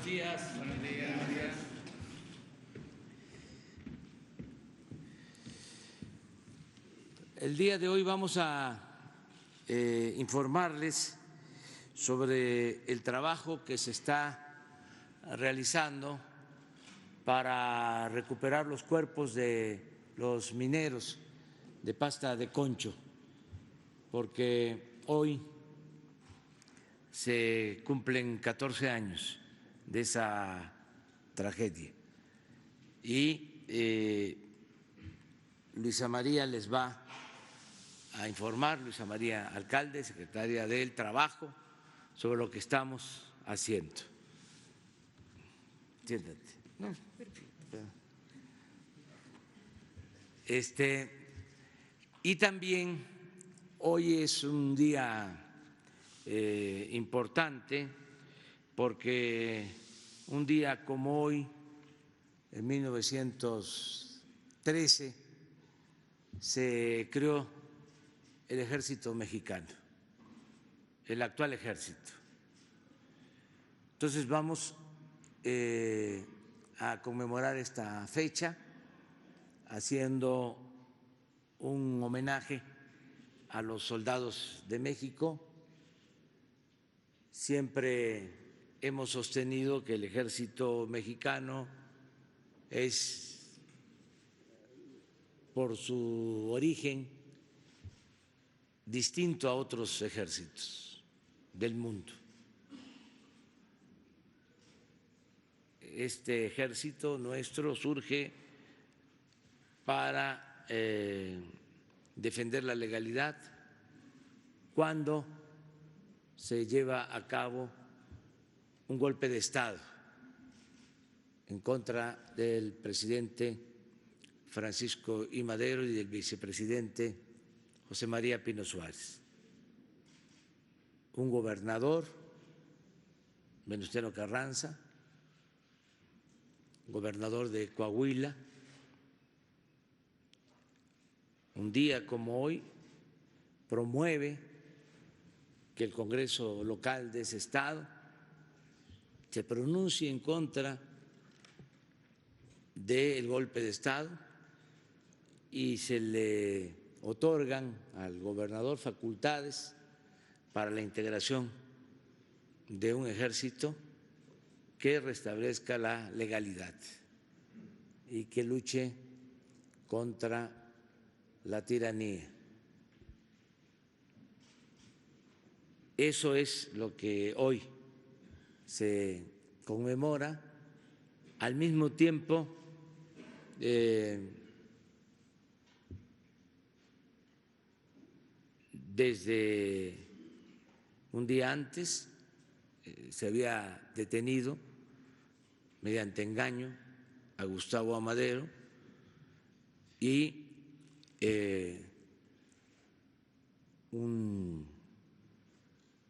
días. Buenos días. El día de hoy vamos a informarles sobre el trabajo que se está realizando para recuperar los cuerpos de los mineros de pasta de concho, porque hoy se cumplen 14 años de esa tragedia y Luisa María les va a informar, Luisa María Alcalde, secretaria del Trabajo, sobre lo que estamos haciendo. Siéntate. No. Y también hoy es un día importante porque un día como hoy, en 1913, se creó el Ejército Mexicano, el actual ejército. Entonces vamos a conmemorar esta fecha haciendo un homenaje a los soldados de México. Siempre hemos sostenido que el ejército mexicano es, por su origen, distinto a otros ejércitos del mundo. Este ejército nuestro surge para defender la legalidad cuando se lleva a cabo un golpe de Estado en contra del presidente Francisco I. Madero y del vicepresidente José María Pino Suárez. Un gobernador, Venustiano Carranza, gobernador de Coahuila, un día como hoy promueve que el Congreso local de ese estado se pronuncie en contra del golpe de Estado y se le otorgan al gobernador facultades para la integración de un ejército que restablezca la legalidad y que luche contra la tiranía. Eso es lo que hoy se conmemora. Al mismo tiempo, desde un día antes se había detenido mediante engaño a Gustavo Amadero y un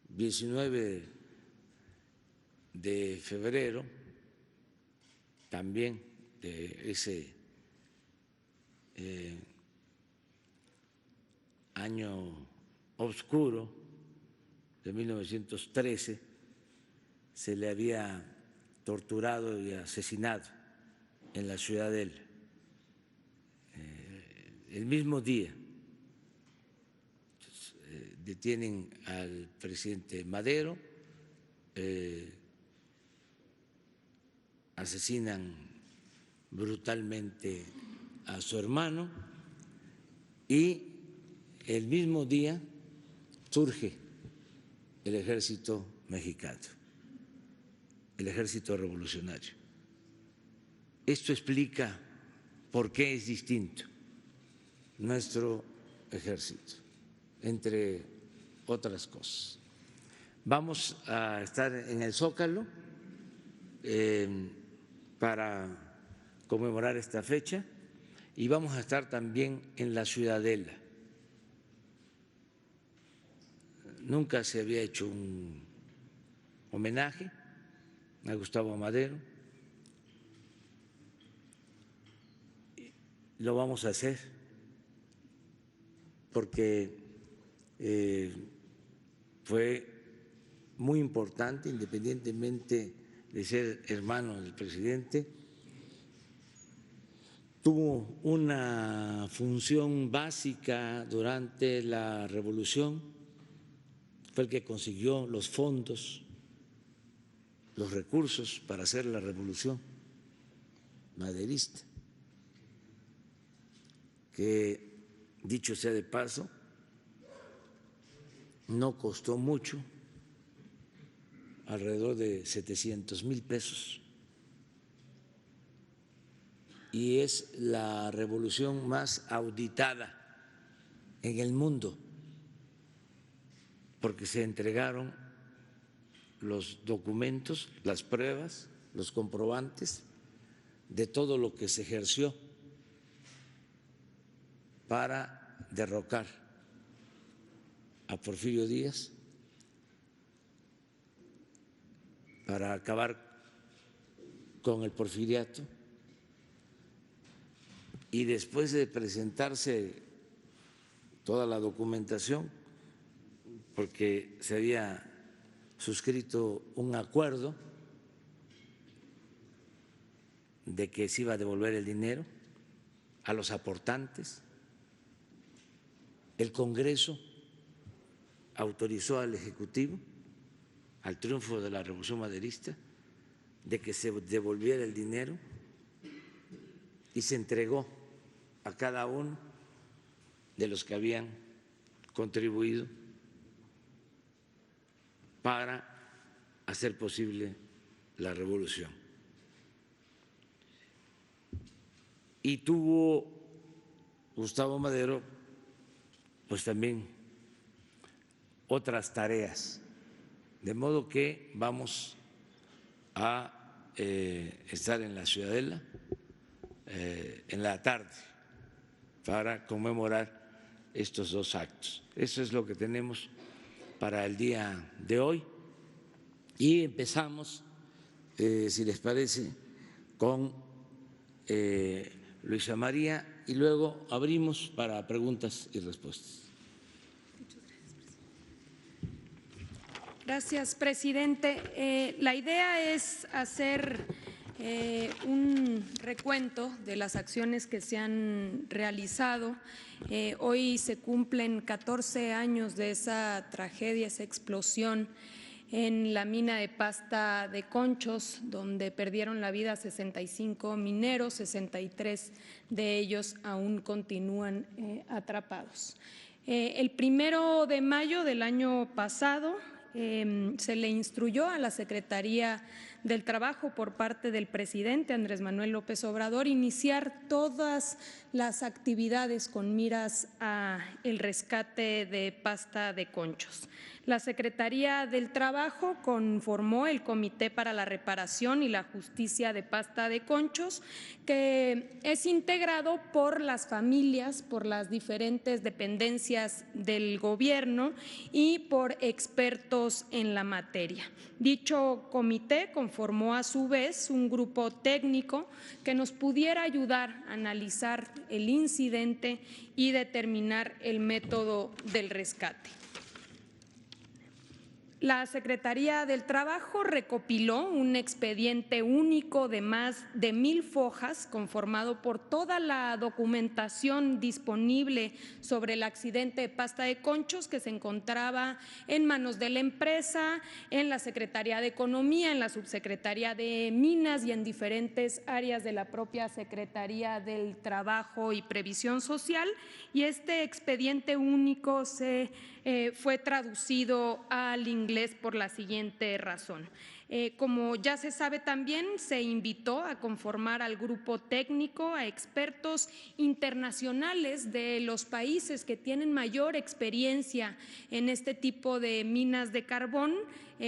19 de febrero también de ese año oscuro de 1913 se le había torturado y asesinado en la Ciudadela. El mismo día detienen al presidente Madero, asesinan brutalmente a su hermano y el mismo día surge el ejército mexicano, el ejército revolucionario. Esto explica por qué es distinto nuestro ejército, entre otras cosas. Vamos a estar en el Zócalo para conmemorar esta fecha y vamos a estar también en la Ciudadela. Nunca se había hecho un homenaje a Gustavo Amadero. Lo vamos a hacer porque fue muy importante, independientemente de ser hermano del presidente, tuvo una función básica durante la revolución, fue el que consiguió los fondos, los recursos para hacer la revolución maderista, que dicho sea de paso, no costó mucho, alrededor de 700,000 pesos, y es la revolución más auditada en el mundo, porque se entregaron los documentos, las pruebas, los comprobantes de todo lo que se ejerció para derrocar a Porfirio Díaz, para acabar con el porfiriato, y después de presentarse toda la documentación, porque se había suscrito un acuerdo de que se iba a devolver el dinero a los aportantes, el Congreso autorizó al Ejecutivo, al triunfo de la Revolución Maderista, de que se devolviera el dinero y se entregó a cada uno de los que habían contribuido para hacer posible la revolución. Y tuvo Gustavo Madero pues también otras tareas, de modo que vamos a estar en la Ciudadela en la tarde para conmemorar estos dos actos. Eso es lo que tenemos para el día de hoy, y empezamos, si les parece, con Luisa María, y luego abrimos para preguntas y respuestas. Gracias, presidente. La idea es hacer un recuento de las acciones que se han realizado. Hoy se cumplen 14 años de esa tragedia, esa explosión en la mina de pasta de Conchos, donde perdieron la vida 65 mineros, 63 de ellos aún continúan atrapados. El 1 de mayo del año pasado se le instruyó a la Secretaría del Trabajo por parte del presidente Andrés Manuel López Obrador iniciar todas las actividades con miras a el rescate de pasta de Conchos. La Secretaría del Trabajo conformó el Comité para la Reparación y la Justicia de Pasta de Conchos, que es integrado por las familias, por las diferentes dependencias del gobierno y por expertos en la materia. Dicho comité conformó a su vez un grupo técnico que nos pudiera ayudar a analizar el incidente y determinar el método del rescate. La Secretaría del Trabajo recopiló un expediente único de más de 1,000 hojas conformado por toda la documentación disponible sobre el accidente de pasta de Conchos, que se encontraba en manos de la empresa, en la Secretaría de Economía, en la Subsecretaría de Minas y en diferentes áreas de la propia Secretaría del Trabajo y Previsión Social. Y este expediente único fue traducido al inglés por la siguiente razón. Como ya se sabe también, se invitó a conformar al grupo técnico a expertos internacionales de los países que tienen mayor experiencia en este tipo de minas de carbón.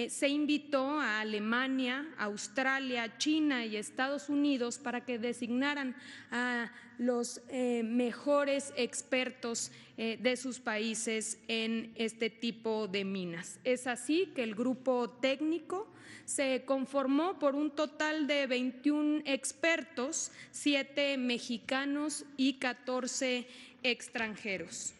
Se invitó a Alemania, Australia, China y Estados Unidos para que designaran a los mejores expertos de sus países en este tipo de minas. Es así que el grupo técnico se conformó por un total de 21 expertos, 7 mexicanos y 14 extranjeros.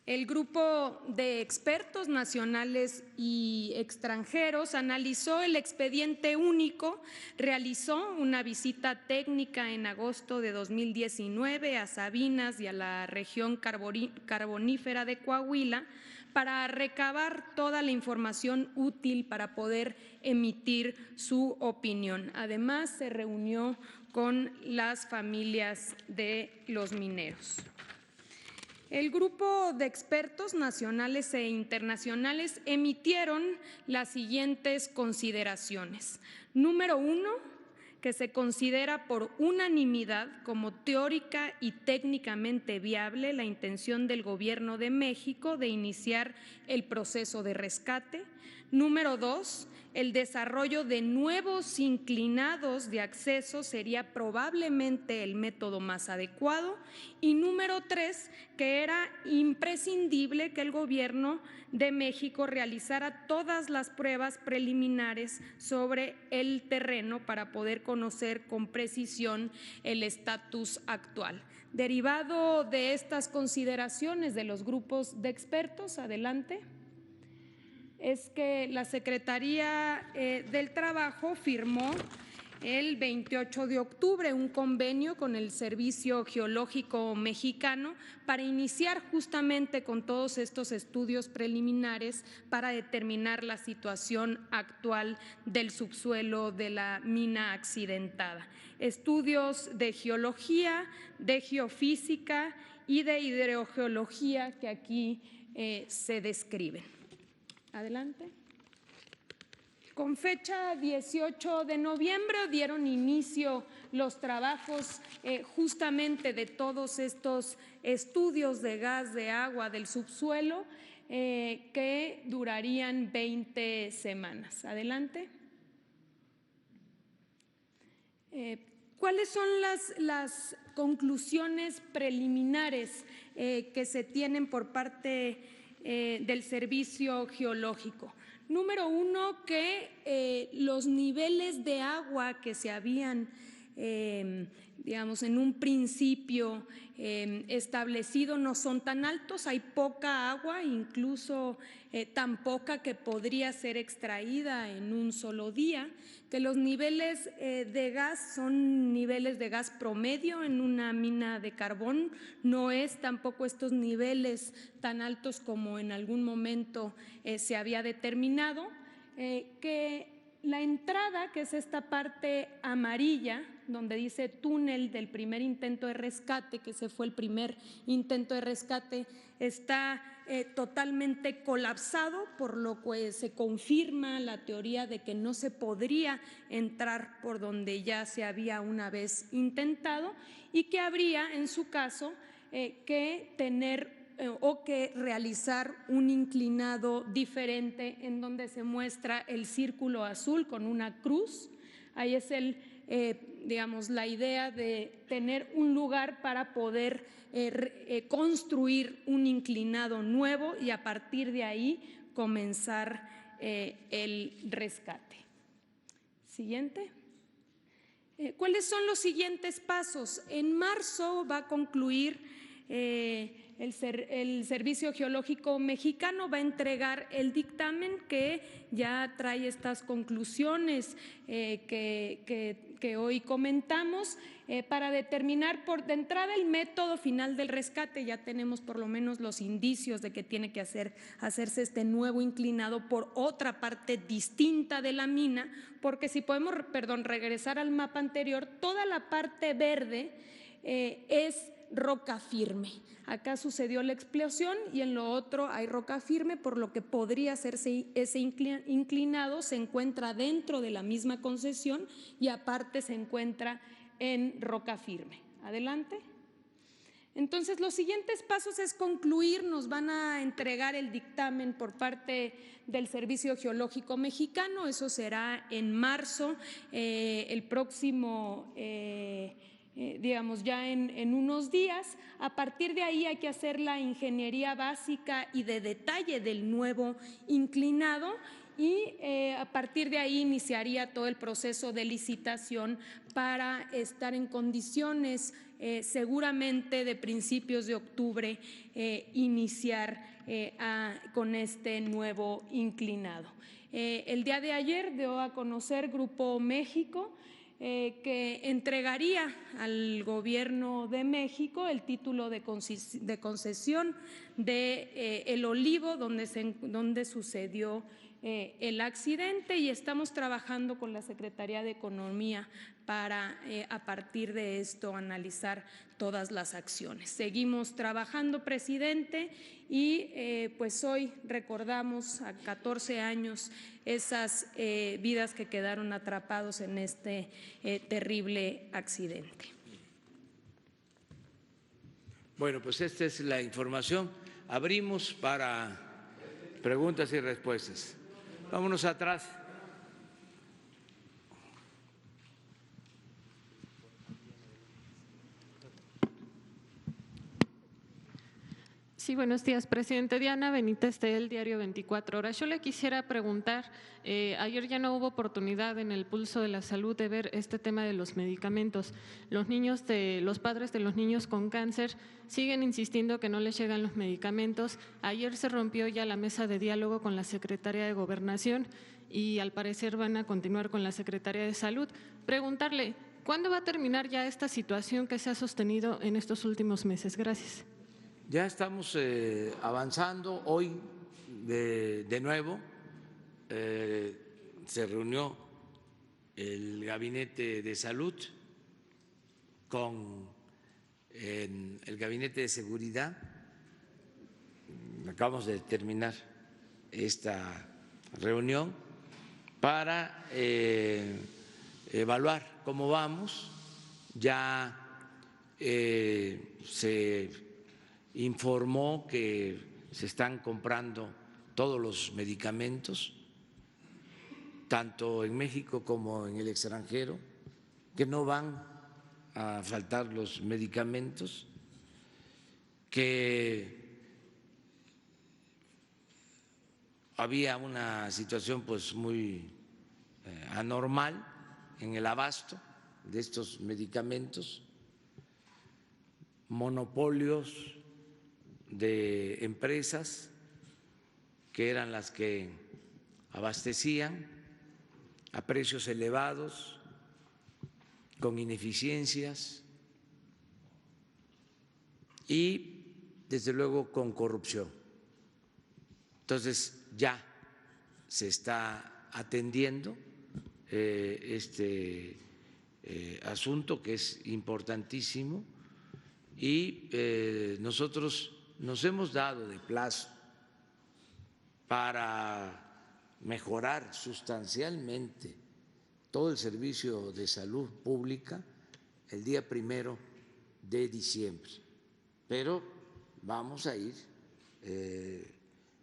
El grupo de expertos nacionales y extranjeros analizó el expediente único, realizó una visita técnica en agosto de 2019 a Sabinas y a la región carbonífera de Coahuila para recabar toda la información útil para poder emitir su opinión. Además, se reunió con las familias de los mineros. El grupo de expertos nacionales e internacionales emitieron las siguientes consideraciones. Número 1, que se considera por unanimidad como teórica y técnicamente viable la intención del Gobierno de México de iniciar el proceso de rescate. Número 2, el desarrollo de nuevos inclinados de acceso sería probablemente el método más adecuado. Y número 3, que era imprescindible que el Gobierno de México realizara todas las pruebas preliminares sobre el terreno para poder conocer con precisión el estatus actual. Derivado de estas consideraciones de los grupos de expertos, adelante, es que la Secretaría del Trabajo firmó el 28 de octubre un convenio con el Servicio Geológico Mexicano para iniciar justamente con todos estos estudios preliminares para determinar la situación actual del subsuelo de la mina accidentada. Estudios de geología, de geofísica y de hidrogeología que aquí se describen. Adelante. Con fecha 18 de noviembre dieron inicio los trabajos justamente de todos estos estudios de gas, de agua, del subsuelo, que durarían 20 semanas. Adelante. ¿Cuáles son las conclusiones preliminares que se tienen por parte del Servicio Geológico? Número 1, que los niveles de agua que se habían, digamos, en un principio establecido no son tan altos, hay poca agua, incluso tan poca que podría ser extraída en un solo día, que los niveles de gas son niveles de gas promedio en una mina de carbón, no es tampoco estos niveles tan altos como en algún momento se había determinado, que la entrada, que es esta parte amarilla, donde dice túnel del primer intento de rescate, que ese fue el primer intento de rescate, está totalmente colapsado, por lo que se confirma la teoría de que no se podría entrar por donde ya se había una vez intentado y que habría, en su caso, que tener o que realizar un inclinado diferente en donde se muestra el círculo azul con una cruz. Ahí es digamos, la idea de tener un lugar para poder construir un inclinado nuevo y a partir de ahí comenzar el rescate. Siguiente. ¿Cuáles son los siguientes pasos? En marzo va a concluir el Servicio Geológico Mexicano, va a entregar el dictamen que ya trae estas conclusiones que hoy comentamos para determinar de entrada el método final del rescate. Ya tenemos por lo menos los indicios de que tiene que hacerse este nuevo inclinado por otra parte distinta de la mina, porque si podemos, regresar al mapa anterior, toda la parte verde es roca firme. Acá sucedió la explosión y en lo otro hay roca firme, por lo que podría hacerse ese inclinado, se encuentra dentro de la misma concesión y aparte se encuentra en roca firme. Adelante. Entonces, los siguientes pasos es concluir, nos van a entregar el dictamen por parte del Servicio Geológico Mexicano, eso será en marzo, el próximo digamos ya en unos días. A partir de ahí hay que hacer la ingeniería básica y de detalle del nuevo inclinado y a partir de ahí iniciaría todo el proceso de licitación para estar en condiciones seguramente de principios de octubre iniciar con este nuevo inclinado. El día de ayer dio a conocer Grupo México que entregaría al Gobierno de México el título de concesión de El Olivo, donde sucedió el accidente, y estamos trabajando con la Secretaría de Economía para a partir de esto analizar todas las acciones. Seguimos trabajando, presidente, y pues hoy recordamos a 14 años esas vidas que quedaron atrapados en este terrible accidente. Bueno, pues esta es la información. Abrimos para preguntas y respuestas. Vámonos atrás. Sí, buenos días, presidente. Diana Benítez, del diario 24 Horas. Yo le quisiera preguntar, ayer ya no hubo oportunidad en el Pulso de la Salud de ver este tema de los medicamentos. Los padres de los niños con cáncer siguen insistiendo que no les llegan los medicamentos. Ayer se rompió ya la mesa de diálogo con la Secretaría de Gobernación y al parecer van a continuar con la Secretaría de Salud. Preguntarle, ¿cuándo va a terminar ya esta situación que se ha sostenido en estos últimos meses? Gracias. Ya estamos avanzando. Hoy de nuevo se reunió el Gabinete de Salud con el Gabinete de Seguridad. Acabamos de terminar esta reunión para evaluar cómo vamos. Ya se informó que se están comprando todos los medicamentos, tanto en México como en el extranjero, que no van a faltar los medicamentos, que había una situación pues muy anormal en el abasto de estos medicamentos, monopolios de empresas que eran las que abastecían a precios elevados, con ineficiencias y, desde luego, con corrupción. Entonces, ya se está atendiendo este asunto, que es importantísimo, y nosotros nos hemos dado de plazo para mejorar sustancialmente todo el servicio de salud pública el día 1 de diciembre, pero vamos a ir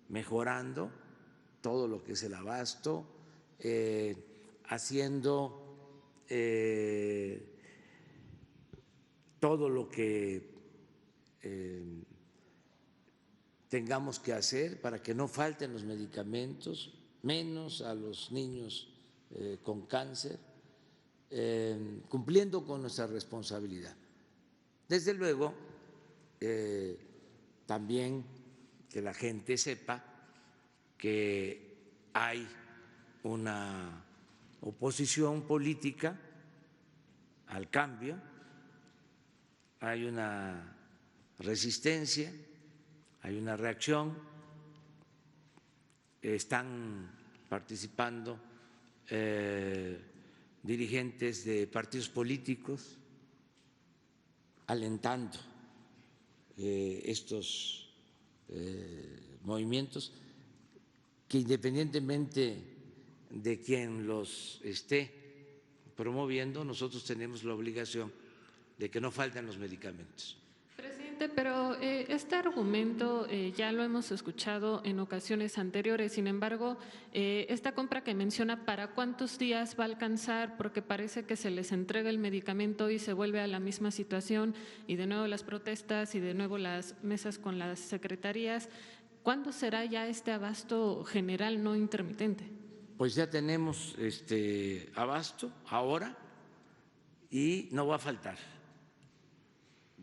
mejorando todo lo que es el abasto, haciendo todo lo que tengamos que hacer para que no falten los medicamentos, menos a los niños con cáncer, cumpliendo con nuestra responsabilidad. Desde luego, también que la gente sepa que hay una oposición política al cambio, hay una resistencia, hay una reacción, están participando dirigentes de partidos políticos alentando estos movimientos que, independientemente de quien los esté promoviendo, nosotros tenemos la obligación de que no falten los medicamentos. Presidente, pero este argumento ya lo hemos escuchado en ocasiones anteriores. Sin embargo, esta compra que menciona, ¿para cuántos días va a alcanzar? Porque parece que se les entrega el medicamento y se vuelve a la misma situación, y de nuevo las protestas y de nuevo las mesas con las secretarías. ¿Cuándo será ya este abasto general, no intermitente? Pues ya tenemos abasto ahora y no va a faltar.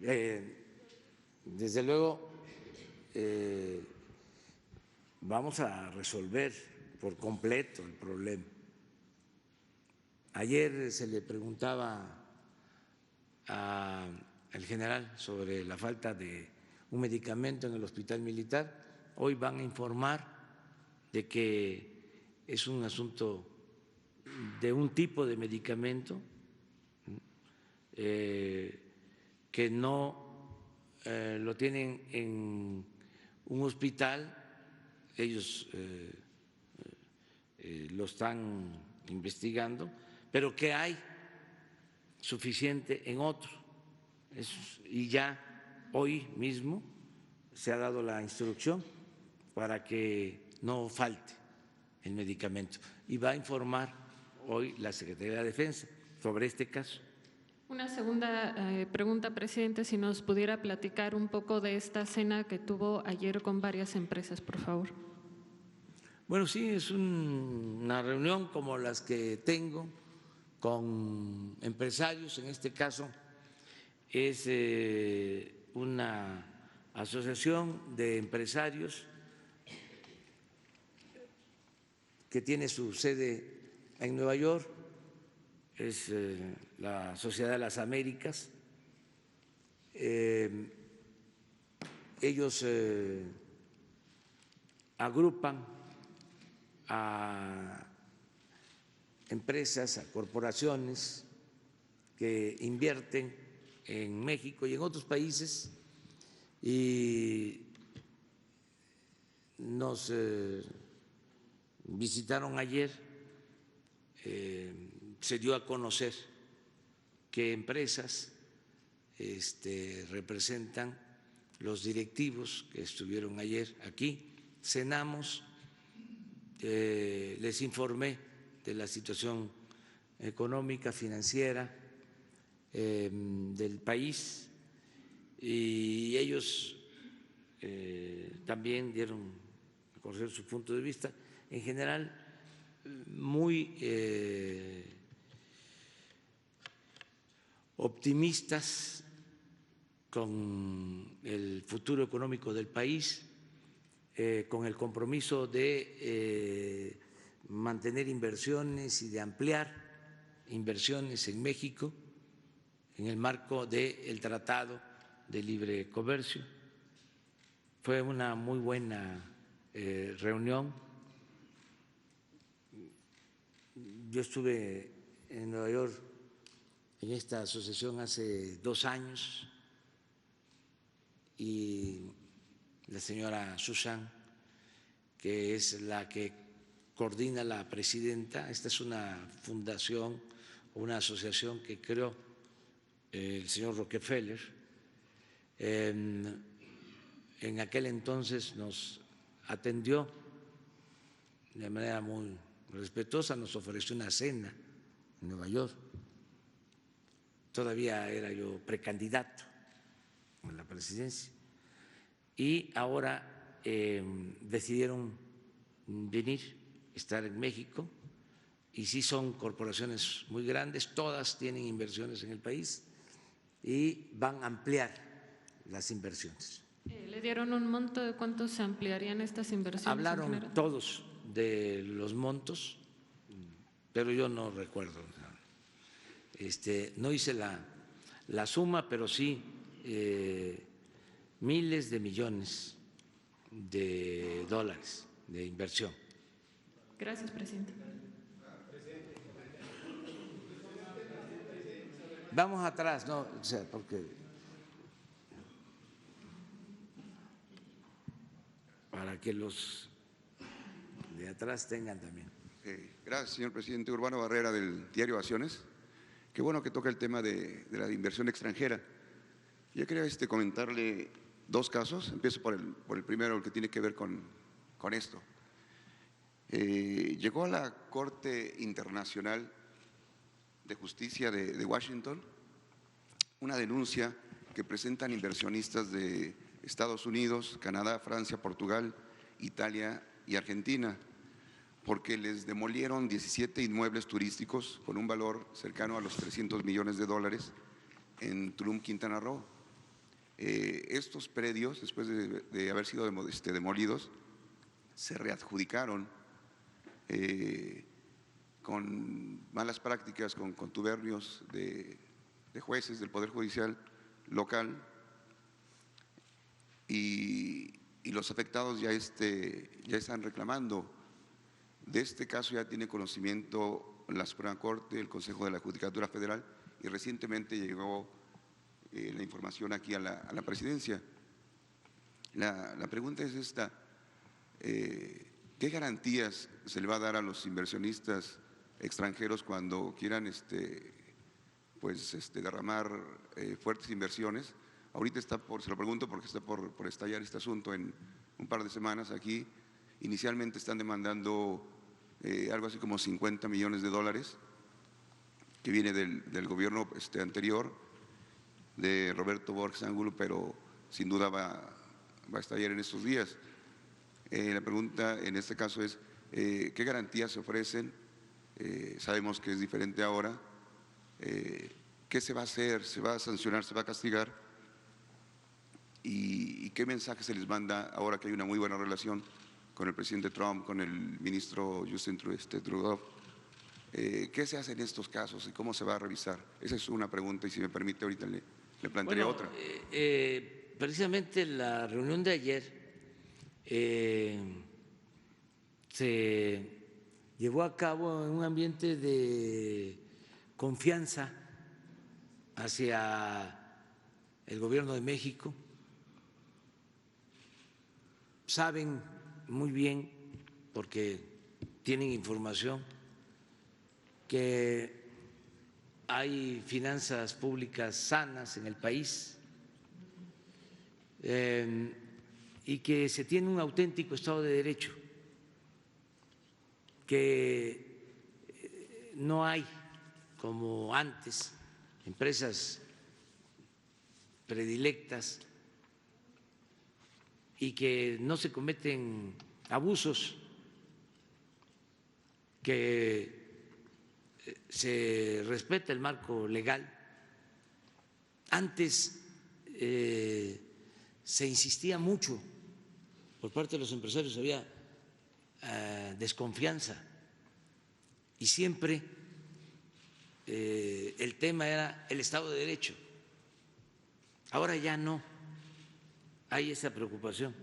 Desde luego, vamos a resolver por completo el problema. Ayer se le preguntaba al general sobre la falta de un medicamento en el hospital militar. Hoy van a informar de que es un asunto de un tipo de medicamento que no lo tienen en un hospital, ellos lo están investigando, pero que hay suficiente en otro. Y ya hoy mismo se ha dado la instrucción para que no falte el medicamento. Y va a informar hoy la Secretaría de Defensa sobre este caso. Una segunda pregunta, presidente, si nos pudiera platicar un poco de esta cena que tuvo ayer con varias empresas, por favor. Bueno, sí, es una reunión como las que tengo con empresarios. En este caso es una asociación de empresarios que tiene su sede en Nueva York, es la Sociedad de las Américas. Ellos agrupan a empresas, a corporaciones que invierten en México y en otros países, y nos visitaron ayer. Se dio a conocer qué empresas representan los directivos que estuvieron ayer aquí. Cenamos, les informé de la situación económica, financiera del país, y ellos también dieron a conocer su punto de vista. En general, muy optimistas con el futuro económico del país, con el compromiso de mantener inversiones y de ampliar inversiones en México en el marco del Tratado de Libre Comercio. Fue una muy buena reunión. Yo estuve en Nueva York en esta asociación hace 2 años, y la señora Susan, que es la que coordina la presidenta, esta es una fundación o una asociación que creó el señor Rockefeller. En aquel entonces nos atendió de manera muy respetuosa, nos ofreció una cena en Nueva York. Todavía era yo precandidato a la presidencia, y ahora decidieron venir, estar en México, y sí son corporaciones muy grandes, todas tienen inversiones en el país y van a ampliar las inversiones. ¿Le dieron un monto de cuánto se ampliarían estas inversiones? Hablaron todos de los montos, pero yo no recuerdo. No hice la suma, pero sí miles de millones de dólares de inversión. Gracias, presidente. Vamos atrás, no, o sea, porque para que los de atrás tengan también. Gracias, señor presidente. Urbano Barrera, del diario Acciones. Qué bueno que toca el tema de la inversión extranjera. Yo quería comentarle 2 casos. Empiezo por el primero, el que tiene que ver con esto. Llegó a la Corte Internacional de Justicia de Washington una denuncia que presentan inversionistas de Estados Unidos, Canadá, Francia, Portugal, Italia y Argentina, porque les demolieron 17 inmuebles turísticos con un valor cercano a los $300 millones en Tulum, Quintana Roo. Estos predios, después de haber sido demolidos, se readjudicaron con malas prácticas, con contubernios de jueces del Poder Judicial local, y los afectados ya están reclamando. De este caso ya tiene conocimiento la Suprema Corte, el Consejo de la Judicatura Federal, y recientemente llegó la información aquí a la Presidencia. La pregunta es esta: ¿qué garantías se le va a dar a los inversionistas extranjeros cuando quieran derramar fuertes inversiones? Ahorita se lo pregunto porque está por estallar este asunto en un par de semanas aquí. Inicialmente están demandando algo así como 50 millones de dólares que viene del gobierno anterior de Roberto Borges Angulo, pero sin duda va a estallar en estos días. La pregunta en este caso es, ¿qué garantías se ofrecen? Sabemos que es diferente ahora. ¿Qué se va a hacer? ¿Se va a sancionar? ¿Se va a castigar? ¿Y qué mensaje se les manda ahora que hay una muy buena relación con el presidente Trump, con el ministro Justin Trudeau? ¿Qué se hace en estos casos y cómo se va a revisar? Esa es una pregunta, y si me permite ahorita le plantearía otra. Precisamente la reunión de ayer se llevó a cabo en un ambiente de confianza hacia el Gobierno de México. Saben muy bien, porque tienen información, que hay finanzas públicas sanas en el país y que se tiene un auténtico Estado de Derecho, que no hay, como antes, empresas predilectas y que no se cometen abusos, que se respeta el marco legal. Antes se insistía mucho por parte de los empresarios, había desconfianza y siempre el tema era el Estado de Derecho. Ahora ya no hay esa preocupación.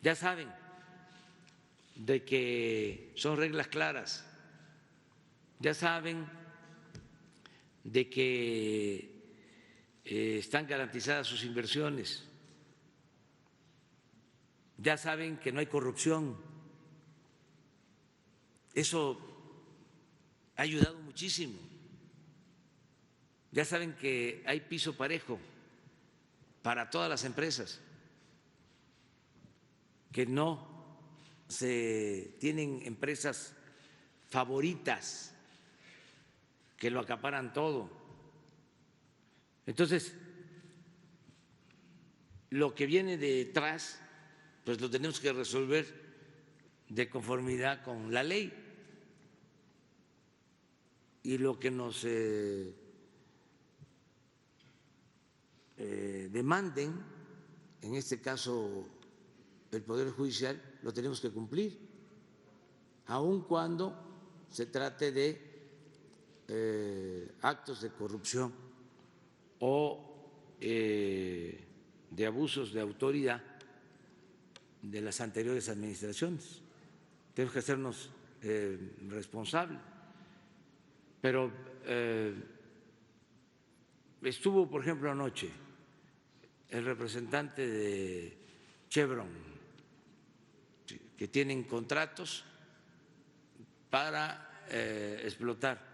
Ya saben de que son reglas claras, ya saben de que están garantizadas sus inversiones, ya saben que no hay corrupción. Eso ha ayudado muchísimo. Ya saben que hay piso parejo para todas las empresas, que no se tienen empresas favoritas que lo acaparan todo. Entonces, lo que viene detrás, pues lo tenemos que resolver de conformidad con la ley, y lo que nos demanden, en este caso el Poder Judicial, lo tenemos que cumplir, aun cuando se trate de actos de corrupción o de abusos de autoridad de las anteriores administraciones. Tenemos que hacernos responsables. Pero estuvo, por ejemplo, anoche el representante de Chevron, que tienen contratos para explotar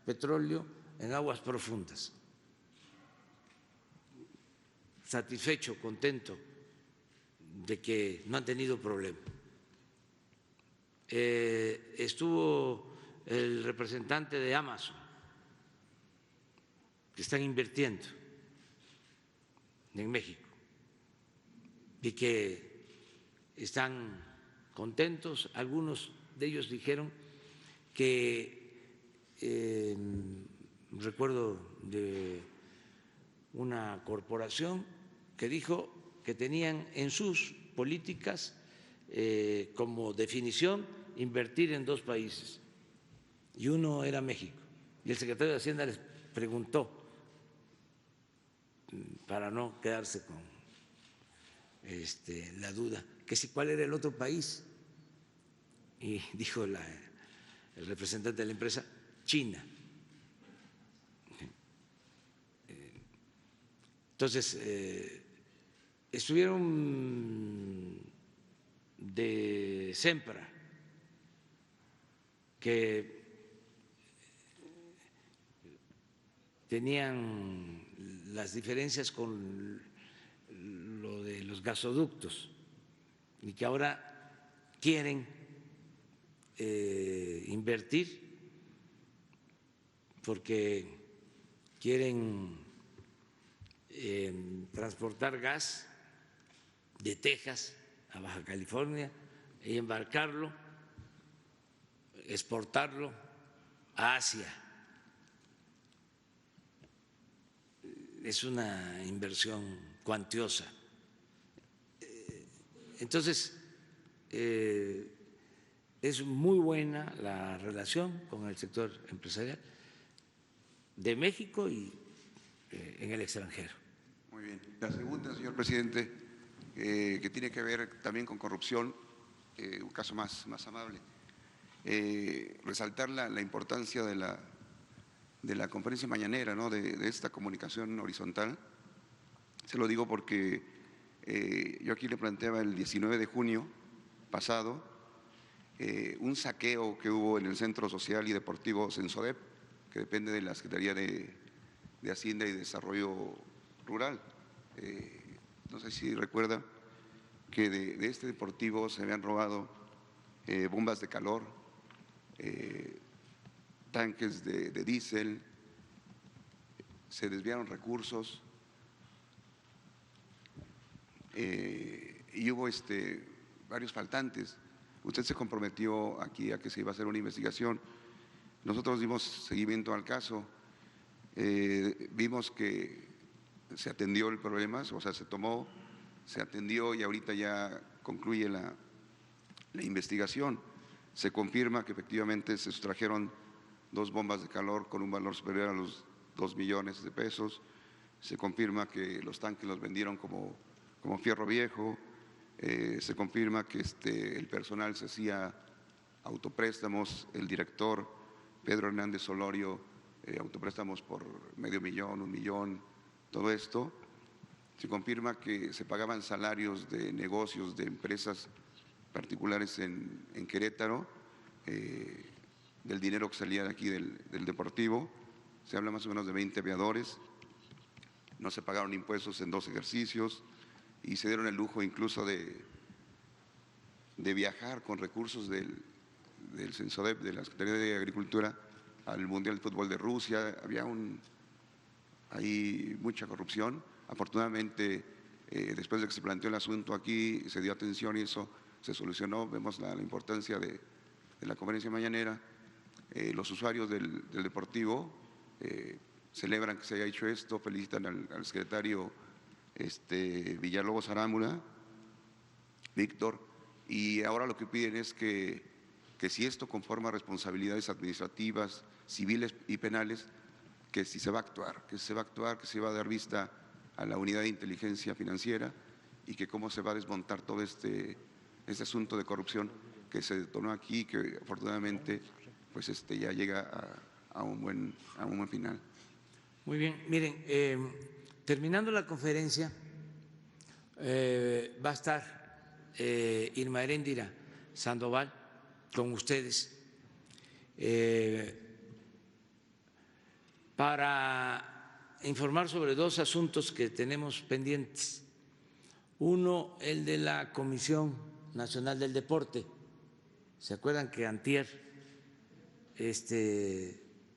petróleo en aguas profundas. Satisfecho, contento de que no han tenido problema. Estuvo el representante de Amazon, que están invirtiendo en México y que están contentos. Algunos de ellos dijeron que, recuerdo de una corporación que dijo que tenían en sus políticas como definición invertir en 2 países, y uno era México. Y el secretario de Hacienda les preguntó, para no quedarse con la duda, que si cuál era el otro país, y dijo el representante de la empresa, China. Entonces, estuvieron de Sempra, que tenían las diferencias con lo de los gasoductos y que ahora quieren invertir porque quieren transportar gas de Texas a Baja California y embarcarlo, exportarlo a Asia. Es una inversión cuantiosa. Entonces, es muy buena la relación con el sector empresarial de México y en el extranjero. Muy bien. La segunda, señor presidente, que tiene que ver también con corrupción, un caso más amable. Resaltar la importancia de la conferencia mañanera, ¿no? de esta comunicación horizontal. Se lo digo porque yo aquí le planteaba el 19 de junio pasado un saqueo que hubo en el Centro Social y Deportivo Sensodep, que depende de la Secretaría de Hacienda y Desarrollo Rural. No sé si recuerda que de este deportivo se habían robado bombas de calor, tanques de diésel, se desviaron recursos y hubo varios faltantes. Usted se comprometió aquí a que se iba a hacer una investigación. Nosotros dimos seguimiento al caso, vimos que se atendió el problema, o sea, se atendió y ahorita ya concluye la investigación. Se confirma que efectivamente se sustrajeron 2 bombas de calor con un valor superior a los 2 millones de pesos. Se confirma que los tanques los vendieron como fierro viejo. Se confirma que el personal se hacía autopréstamos, el director Pedro Hernández Solorio, autopréstamos por $500,000, $1 millón, todo esto. Se confirma que se pagaban salarios de negocios de empresas particulares en Querétaro, del dinero que salía de aquí del deportivo. Se habla más o menos de 20 aviadores. No se pagaron impuestos en 2 ejercicios y se dieron el lujo incluso de viajar con recursos del Sensodep, de la Secretaría de Agricultura, al Mundial de Fútbol de Rusia. Había hay mucha corrupción. Afortunadamente, después de que se planteó el asunto aquí, se dio atención y eso se solucionó. Vemos la importancia de la conferencia mañanera. Los usuarios del deportivo celebran que se haya hecho esto, felicitan al secretario Villalobos Arámbula, Víctor, y ahora lo que piden es que si esto conforma responsabilidades administrativas, civiles y penales, que si se va a actuar, que se va a dar vista a la unidad de inteligencia financiera y que cómo se va a desmontar todo este asunto de corrupción que se detonó aquí, que afortunadamente pues ya llega a un buen final. Muy bien, miren, terminando la conferencia va a estar Irma Heréndira Sandoval con ustedes para informar sobre 2 asuntos que tenemos pendientes. Uno, el de la Comisión Nacional del Deporte. ¿Se acuerdan que antier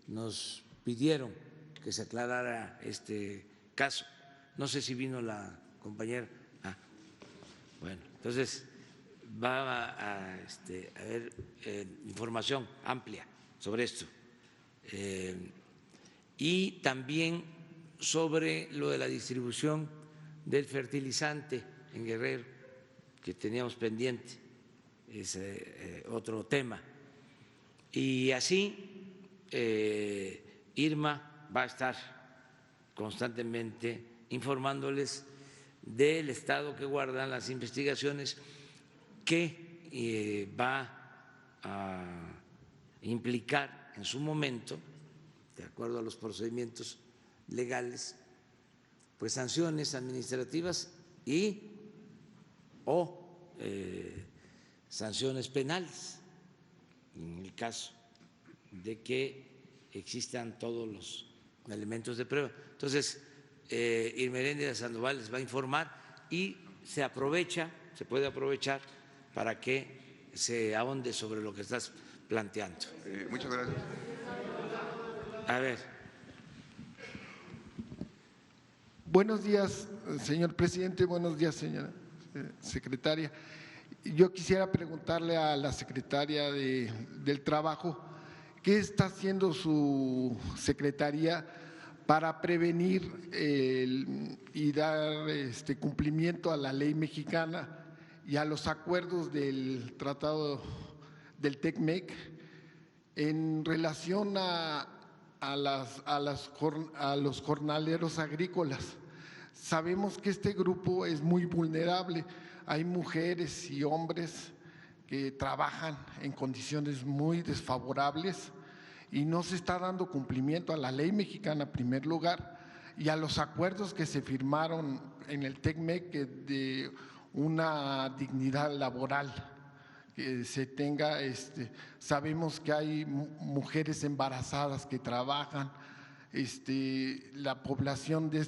nos pidieron que se aclarara este caso? No sé si vino la compañera. Bueno, entonces va a haber información amplia sobre esto. Y también sobre lo de la distribución del fertilizante en Guerrero, que teníamos pendiente, es otro tema. Y así Irma va a estar constantemente informándoles del estado que guardan las investigaciones que va a implicar en su momento, de acuerdo a los procedimientos legales, pues sanciones administrativas o sanciones penales en el caso de que existan todos los elementos de prueba. Entonces, Irma Heréndira Sandoval les va a informar y se puede aprovechar para que se ahonde sobre lo que estás planteando. Muchas gracias. A ver. Buenos días, señor presidente. Buenos días, señora secretaria. Yo quisiera preguntarle a la secretaria del Trabajo, ¿qué está haciendo su secretaría para prevenir y dar cumplimiento a la ley mexicana y a los acuerdos del Tratado del TEC-MEC en relación a los jornaleros agrícolas? Sabemos que este grupo es muy vulnerable. Hay mujeres y hombres que trabajan en condiciones muy desfavorables y no se está dando cumplimiento a la ley mexicana en primer lugar y a los acuerdos que se firmaron en el TEC-MEC de una dignidad laboral que se tenga. Sabemos que hay mujeres embarazadas que trabajan, la población de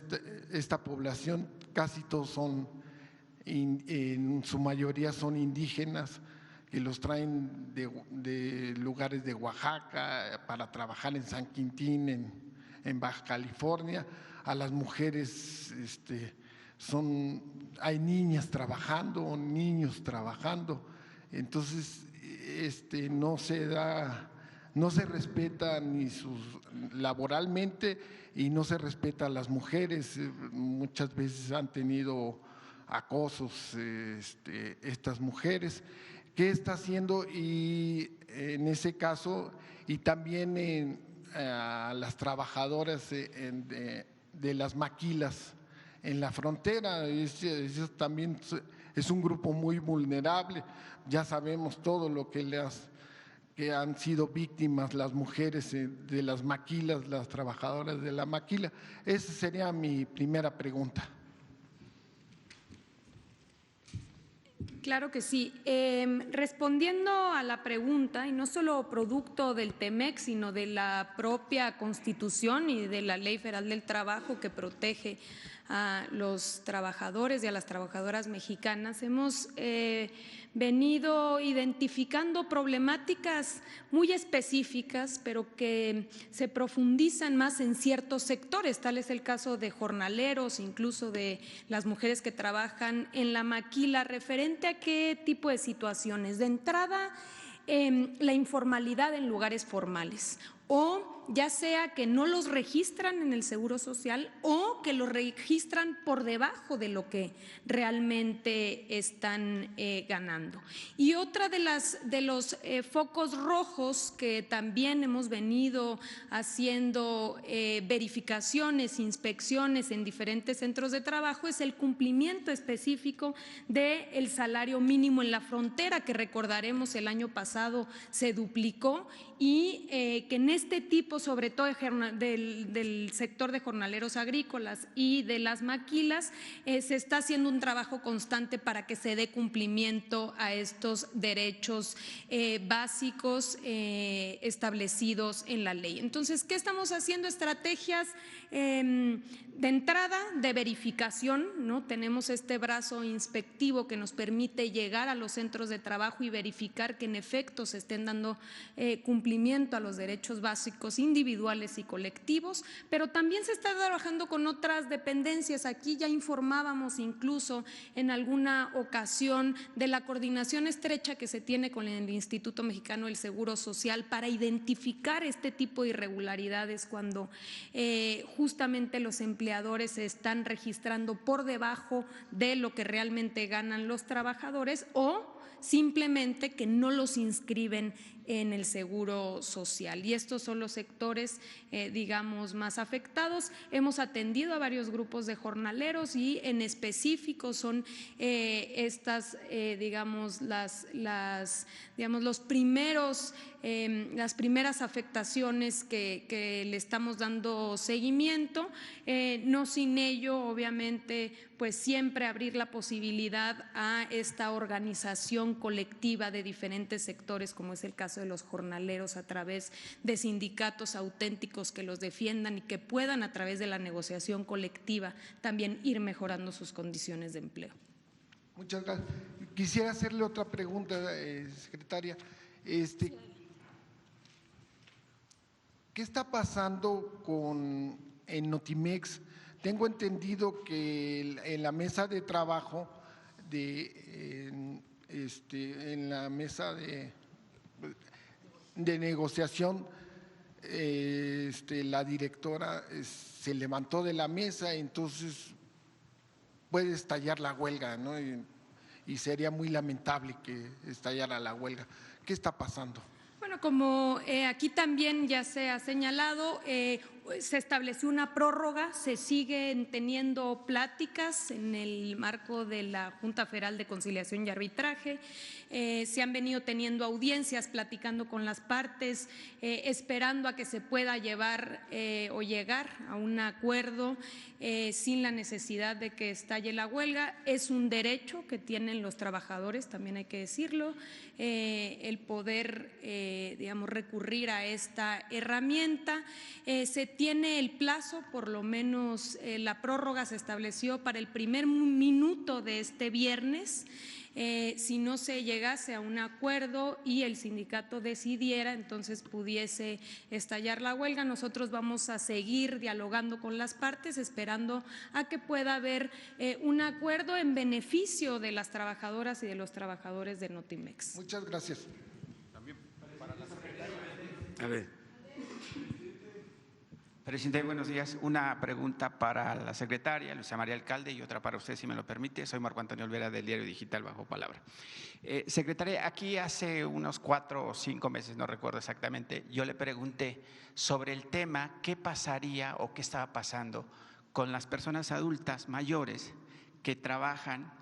esta población casi todos son, en su mayoría son indígenas, que los traen de lugares de Oaxaca para trabajar en San Quintín, en Baja California. A las mujeres hay niñas trabajando, niños trabajando. Entonces no se respeta ni laboralmente y no se respeta a las mujeres. Muchas veces han tenido acosos estas mujeres. ¿Qué está haciendo? Y en ese caso, y también a las trabajadoras de las maquilas en la frontera, eso también es un grupo muy vulnerable. Ya sabemos todo lo que han sido víctimas las mujeres de las maquilas, las trabajadoras de la maquila. Esa sería mi primera pregunta. Claro que sí. Respondiendo a la pregunta, y no solo producto del TEMEC, sino de la propia Constitución y de la Ley Federal del Trabajo que protege a los trabajadores y a las trabajadoras mexicanas, hemos venido identificando problemáticas muy específicas, pero que se profundizan más en ciertos sectores. Tal es el caso de jornaleros, incluso de las mujeres que trabajan en la maquila. ¿Referente a qué tipo de situaciones? De entrada, la informalidad en lugares formales, o ya sea que no los registran en el Seguro Social o que los registran por debajo de lo que realmente están ganando. Y otra de los focos rojos que también hemos venido haciendo verificaciones, inspecciones en diferentes centros de trabajo es el cumplimiento específico del salario mínimo en la frontera, que recordaremos el año pasado se duplicó, y que en este tipo, sobre todo del sector de jornaleros agrícolas y de las maquilas, se está haciendo un trabajo constante para que se dé cumplimiento a estos derechos básicos establecidos en la ley. Entonces, ¿qué estamos haciendo? Estrategias de entrada de verificación, ¿no? Tenemos este brazo inspectivo que nos permite llegar a los centros de trabajo y verificar que en efecto se estén dando cumplimiento a los derechos básicos individuales y colectivos, pero también se está trabajando con otras dependencias. Aquí ya informábamos incluso en alguna ocasión de la coordinación estrecha que se tiene con el Instituto Mexicano del Seguro Social para identificar este tipo de irregularidades cuando justamente los empleadores se están registrando por debajo de lo que realmente ganan los trabajadores o simplemente que no los inscriben en el Seguro Social. Y estos son los sectores, digamos, más afectados. Hemos atendido a varios grupos de jornaleros y en específico son estas, digamos, los primeros, las primeras afectaciones que le estamos dando seguimiento. No sin ello, obviamente, pues siempre abrir la posibilidad a esta organización colectiva de diferentes sectores, como es el caso de los jornaleros, a través de sindicatos auténticos que los defiendan y que puedan a través de la negociación colectiva también ir mejorando sus condiciones de empleo. Muchas gracias. Quisiera hacerle otra pregunta, secretaria. ¿Qué está pasando en Notimex? Tengo entendido que en la mesa de trabajo, en la mesa de negociación, la directora se levantó de la mesa, entonces puede estallar la huelga, ¿no? Y sería muy lamentable que estallara la huelga. ¿Qué está pasando? Bueno, como aquí también ya se ha señalado, se estableció una prórroga, se siguen teniendo pláticas en el marco de la Junta Federal de Conciliación y Arbitraje, se han venido teniendo audiencias, platicando con las partes, esperando a que se pueda llevar o llegar a un acuerdo sin la necesidad de que estalle la huelga. Es un derecho que tienen los trabajadores, también hay que decirlo, el poder, digamos, recurrir a esta herramienta. Se tiene el plazo, por lo menos la prórroga se estableció para el primer minuto de este viernes. Si no se llegase a un acuerdo y el sindicato decidiera, entonces pudiese estallar la huelga. Nosotros vamos a seguir dialogando con las partes, esperando a que pueda haber un acuerdo en beneficio de las trabajadoras y de los trabajadores de Notimex. Muchas gracias. También para la secretaria. A ver. Presidente, buenos días. Una pregunta para la secretaria, Luisa María Alcalde, y otra para usted, si me lo permite. Soy Marco Antonio Olvera, del Diario Digital Bajo Palabra. Secretaria, aquí hace unos 4 o 5 meses, no recuerdo exactamente, yo le pregunté sobre el tema qué pasaría o qué estaba pasando con las personas adultas mayores que trabajan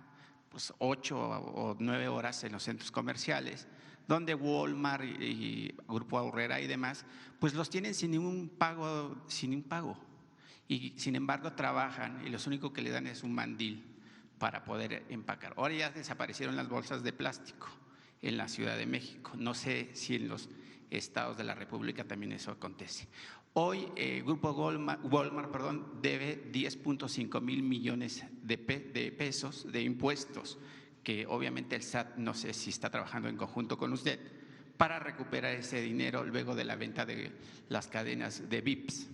pues 8 o 9 horas en los centros comerciales, donde Walmart y Grupo Aurrera y demás, pues los tienen sin ningún pago, y sin embargo trabajan y lo único que le dan es un mandil para poder empacar. Ahora ya desaparecieron las bolsas de plástico en la Ciudad de México, no sé si en los estados de la República también eso acontece. Hoy Grupo Walmart debe 10.5 mil millones de pesos de impuestos, que obviamente el SAT no sé si está trabajando en conjunto con usted para recuperar ese dinero luego de la venta de las cadenas de VIPs.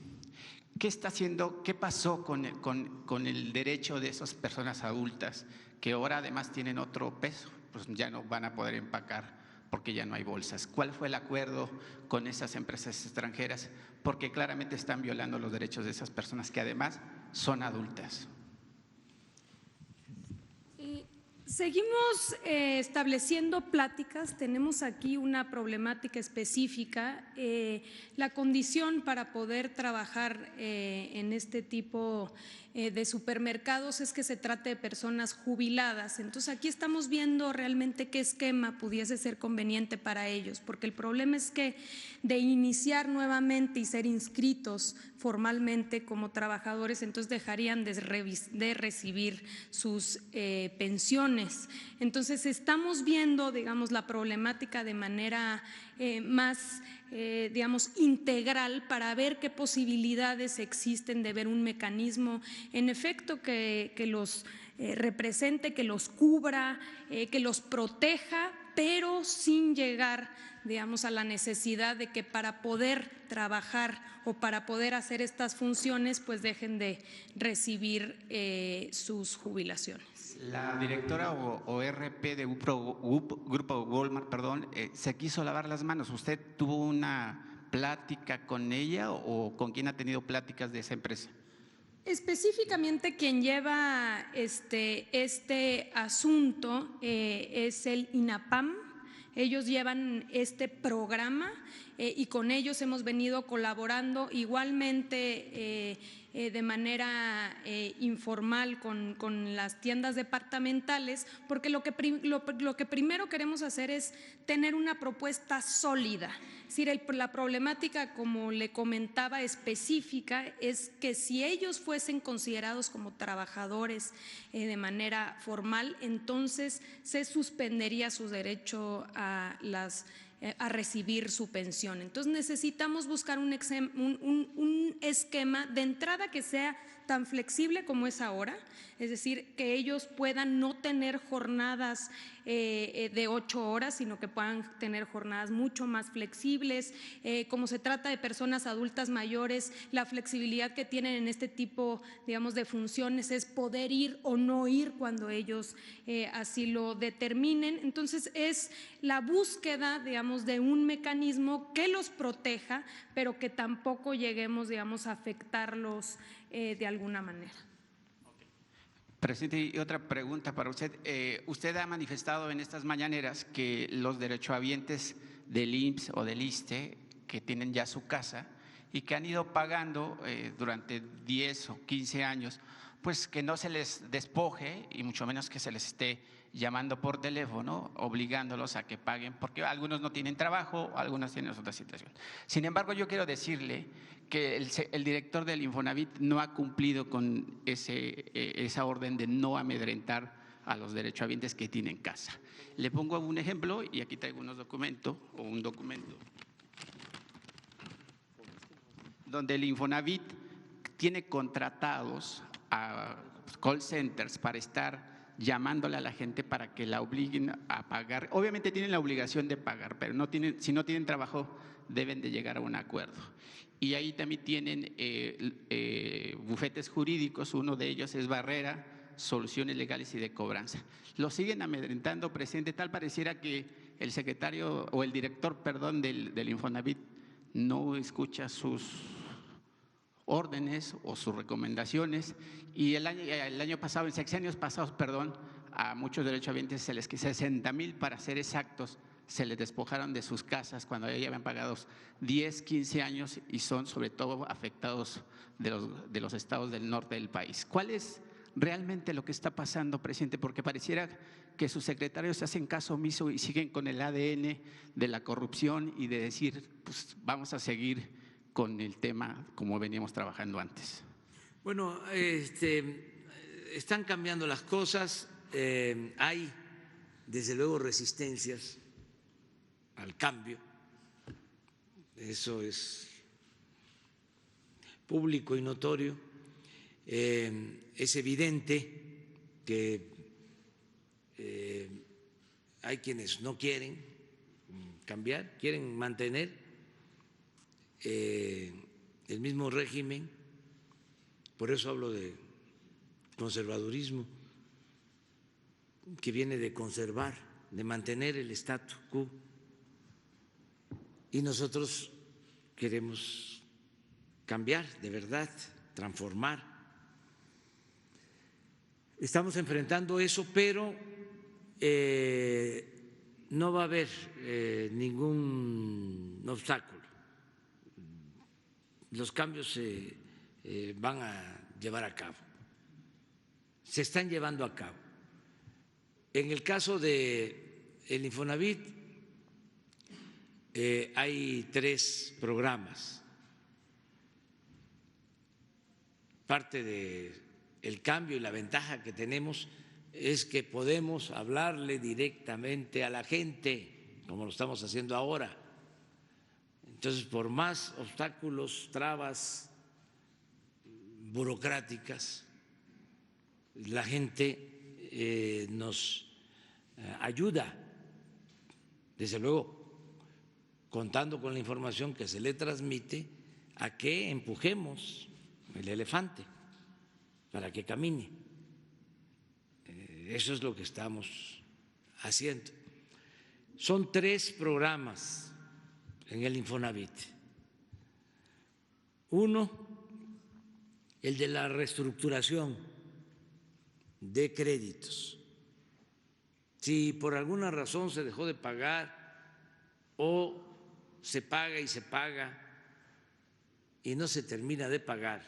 ¿Qué está haciendo? ¿Qué pasó con el derecho de esas personas adultas que ahora además tienen otro peso? Pues ya no van a poder empacar porque ya no hay bolsas. ¿Cuál fue el acuerdo con esas empresas extranjeras? Porque claramente están violando los derechos de esas personas que además son adultas. Seguimos estableciendo pláticas, tenemos aquí una problemática específica, la condición para poder trabajar en este tipo de supermercados es que se trate de personas jubiladas, entonces aquí estamos viendo realmente qué esquema pudiese ser conveniente para ellos, porque el problema es que de iniciar nuevamente y ser inscritos formalmente como trabajadores, entonces dejarían de recibir sus pensiones. Entonces estamos viendo, digamos, la problemática de manera más, digamos, integral para ver qué posibilidades existen de ver un mecanismo, en efecto, que los represente, que los cubra, que los proteja, pero sin llegar, digamos, a la necesidad de que para poder trabajar o para poder hacer estas funciones, pues dejen de recibir sus jubilaciones. La directora o RP de Grupo Walmart, perdón, se quiso lavar las manos. ¿Usted tuvo una plática con ella o con quién ha tenido pláticas de esa empresa? Específicamente quien lleva este asunto es el INAPAM. Ellos llevan este programa y con ellos hemos venido colaborando igualmente de manera informal con las tiendas departamentales, porque lo que primero queremos hacer es tener una propuesta sólida. Es decir, la problemática, como le comentaba, específica es que si ellos fuesen considerados como trabajadores de manera formal, entonces se suspendería su derecho a recibir su pensión. Entonces necesitamos buscar un esquema de entrada que sea tan flexible como es ahora, es decir, que ellos puedan no tener jornadas de 8 horas, sino que puedan tener jornadas mucho más flexibles. Como se trata de personas adultas mayores, la flexibilidad que tienen en este tipo, digamos, de funciones es poder ir o no ir cuando ellos así lo determinen. Entonces es la búsqueda, digamos, de un mecanismo que los proteja, pero que tampoco lleguemos, digamos, a afectarlos de alguna manera. Presidente, y otra pregunta para usted. Usted ha manifestado en estas mañaneras que los derechohabientes del IMSS o del ISSSTE, que tienen ya su casa y que han ido pagando durante 10 o 15 años, pues que no se les despoje y mucho menos que se les esté llamando por teléfono, obligándolos a que paguen, porque algunos no tienen trabajo, algunos tienen otra situación. Sin embargo, yo quiero decirle que el director del Infonavit no ha cumplido con esa orden de no amedrentar a los derechohabientes que tienen casa. Le pongo un ejemplo y aquí traigo un documento donde el Infonavit tiene contratados a call centers para estar llamándole a la gente para que la obliguen a pagar. Obviamente tienen la obligación de pagar, pero si no tienen trabajo deben de llegar a un acuerdo. Y ahí también tienen bufetes jurídicos, uno de ellos es Barrera, Soluciones Legales y de Cobranza. Lo siguen amedrentando, presidente, tal pareciera que el secretario o el director, perdón, del Infonavit no escucha sus órdenes o sus recomendaciones, y el año pasado, en sexenios pasados, perdón, a muchos derechohabientes se les quiso 60,000 para ser exactos, se les despojaron de sus casas cuando ya habían pagado 10, 15 años y son sobre todo afectados de los estados del norte del país. ¿Cuál es realmente lo que está pasando, presidente? Porque pareciera que sus secretarios hacen caso omiso y siguen con el ADN de la corrupción y de decir, pues vamos a seguir con el tema como veníamos trabajando antes. Bueno, están cambiando las cosas, hay desde luego resistencias al cambio, eso es público y notorio, es evidente que hay quienes no quieren cambiar, quieren mantener el mismo régimen, por eso hablo de conservadurismo, que viene de conservar, de mantener el statu quo, y nosotros queremos cambiar de verdad, transformar. Estamos enfrentando eso, pero no va a haber ningún obstáculo. Los cambios se van a llevar a cabo, se están llevando a cabo. En el caso del Infonavit hay 3 programas. Parte del cambio y la ventaja que tenemos es que podemos hablarle directamente a la gente, como lo estamos haciendo ahora. Entonces, por más obstáculos, trabas burocráticas la gente nos ayuda, desde luego, contando con la información que se le transmite, a que empujemos el elefante para que camine. Eso es lo que estamos haciendo. Son 3 programas en el Infonavit. Uno, el de la reestructuración de créditos. Si por alguna razón se dejó de pagar o se paga y no se termina de pagar,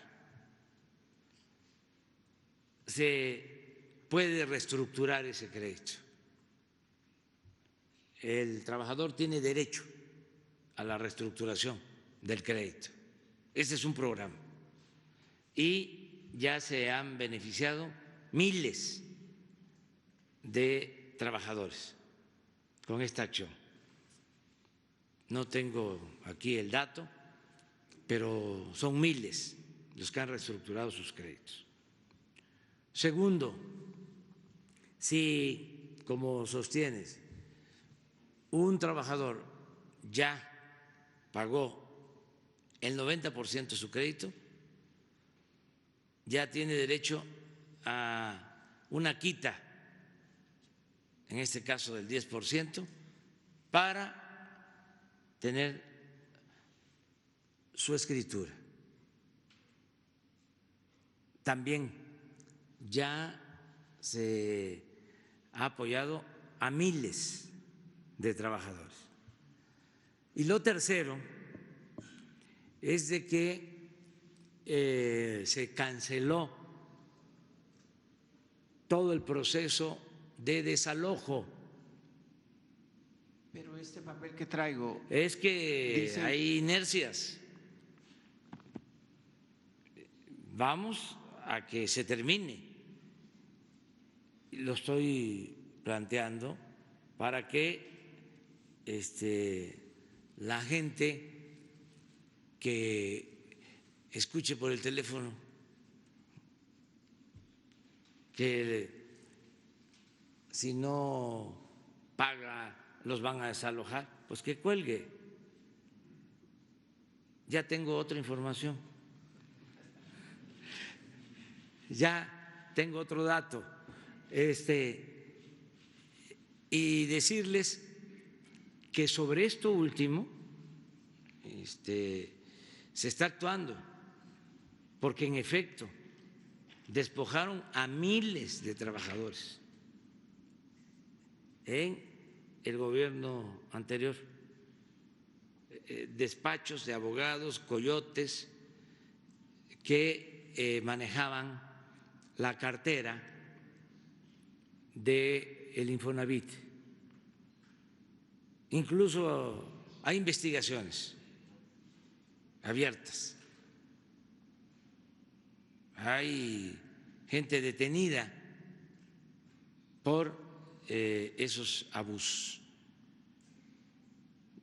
se puede reestructurar ese crédito. El trabajador tiene derecho a la reestructuración del crédito. Este es un programa y ya se han beneficiado miles de trabajadores con esta acción. No tengo aquí el dato, pero son miles los que han reestructurado sus créditos. Segundo, si, como sostienes, un trabajador ya pagó el 90% de su crédito, ya tiene derecho a una quita, en este caso del 10%, para tener su escritura. También ya se ha apoyado a miles de trabajadores. Y lo tercero es de que se canceló todo el proceso de desalojo. Pero este papel que traigo… Es que dice… hay inercias. Vamos a que se termine. Lo estoy planteando para que la gente que escuche por el teléfono que si no paga los van a desalojar, pues que cuelgue. Ya tengo otra información, ya tengo otro dato, y decirles que sobre esto último se está actuando, porque en efecto despojaron a miles de trabajadores en el gobierno anterior, despachos de abogados, coyotes que manejaban la cartera del Infonavit. Incluso hay investigaciones abiertas, hay gente detenida por esos abusos.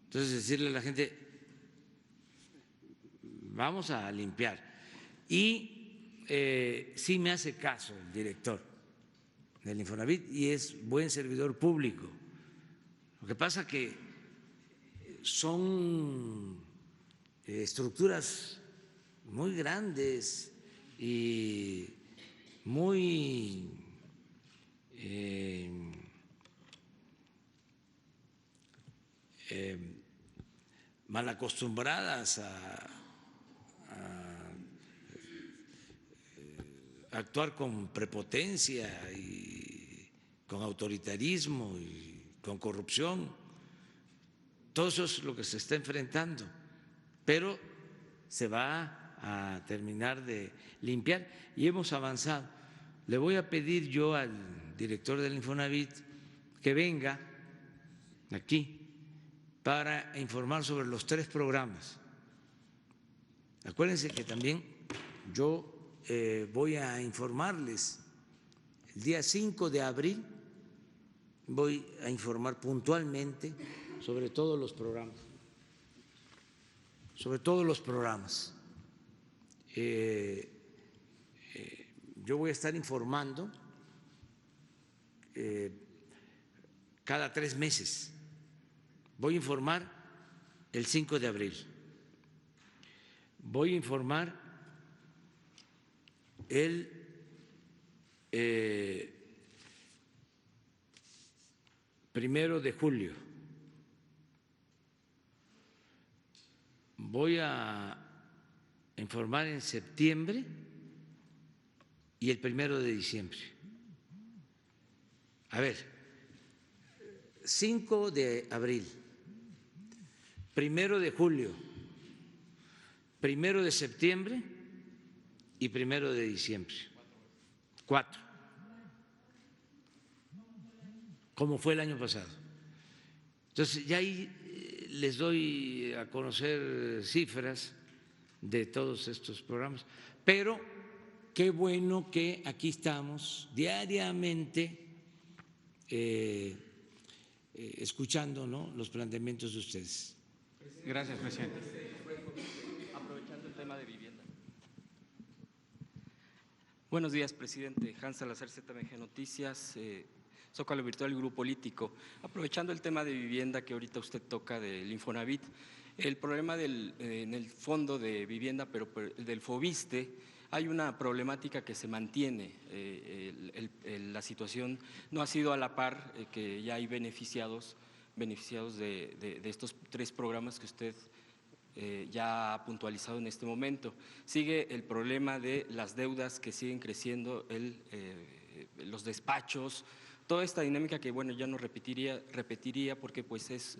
Entonces, decirle a la gente, vamos a limpiar. Y sí me hace caso el director del Infonavit y es buen servidor público. Lo que pasa que son estructuras muy grandes y muy mal acostumbradas a actuar con prepotencia y con autoritarismo y con corrupción. Todo eso es lo que se está enfrentando, pero se va a terminar de limpiar y hemos avanzado. Le voy a pedir yo al director del Infonavit que venga aquí para informar sobre los 3 programas. Acuérdense que también yo voy a informarles el día 5 de abril, voy a informar puntualmente sobre todos los programas, yo voy a estar informando cada 3 meses. Voy a informar el 5 de abril. Voy a informar el 1 de julio. Voy a informar en septiembre y el 1 de diciembre. A ver, 5 de abril, 1 de julio, 1 de septiembre y 1 de diciembre. 4. Como fue el año pasado. Entonces, ya ahí les doy a conocer cifras de todos estos programas, pero qué bueno que aquí estamos diariamente escuchando, ¿no?, los planteamientos de ustedes. Gracias, presidente. Aprovechando el tema de vivienda. Buenos días, presidente. Hans Salazar, ZMG Noticias, Zócalo Virtual y Grupo Político. Aprovechando el tema de vivienda que ahorita usted toca del Infonavit, el problema en el fondo de vivienda, pero del Foviste, hay una problemática que se mantiene. La situación no ha sido a la par, que ya hay beneficiados de estos 3 programas que usted ya ha puntualizado en este momento. Sigue el problema de las deudas que siguen creciendo, los despachos, toda esta dinámica que, bueno, ya no repetiría porque pues es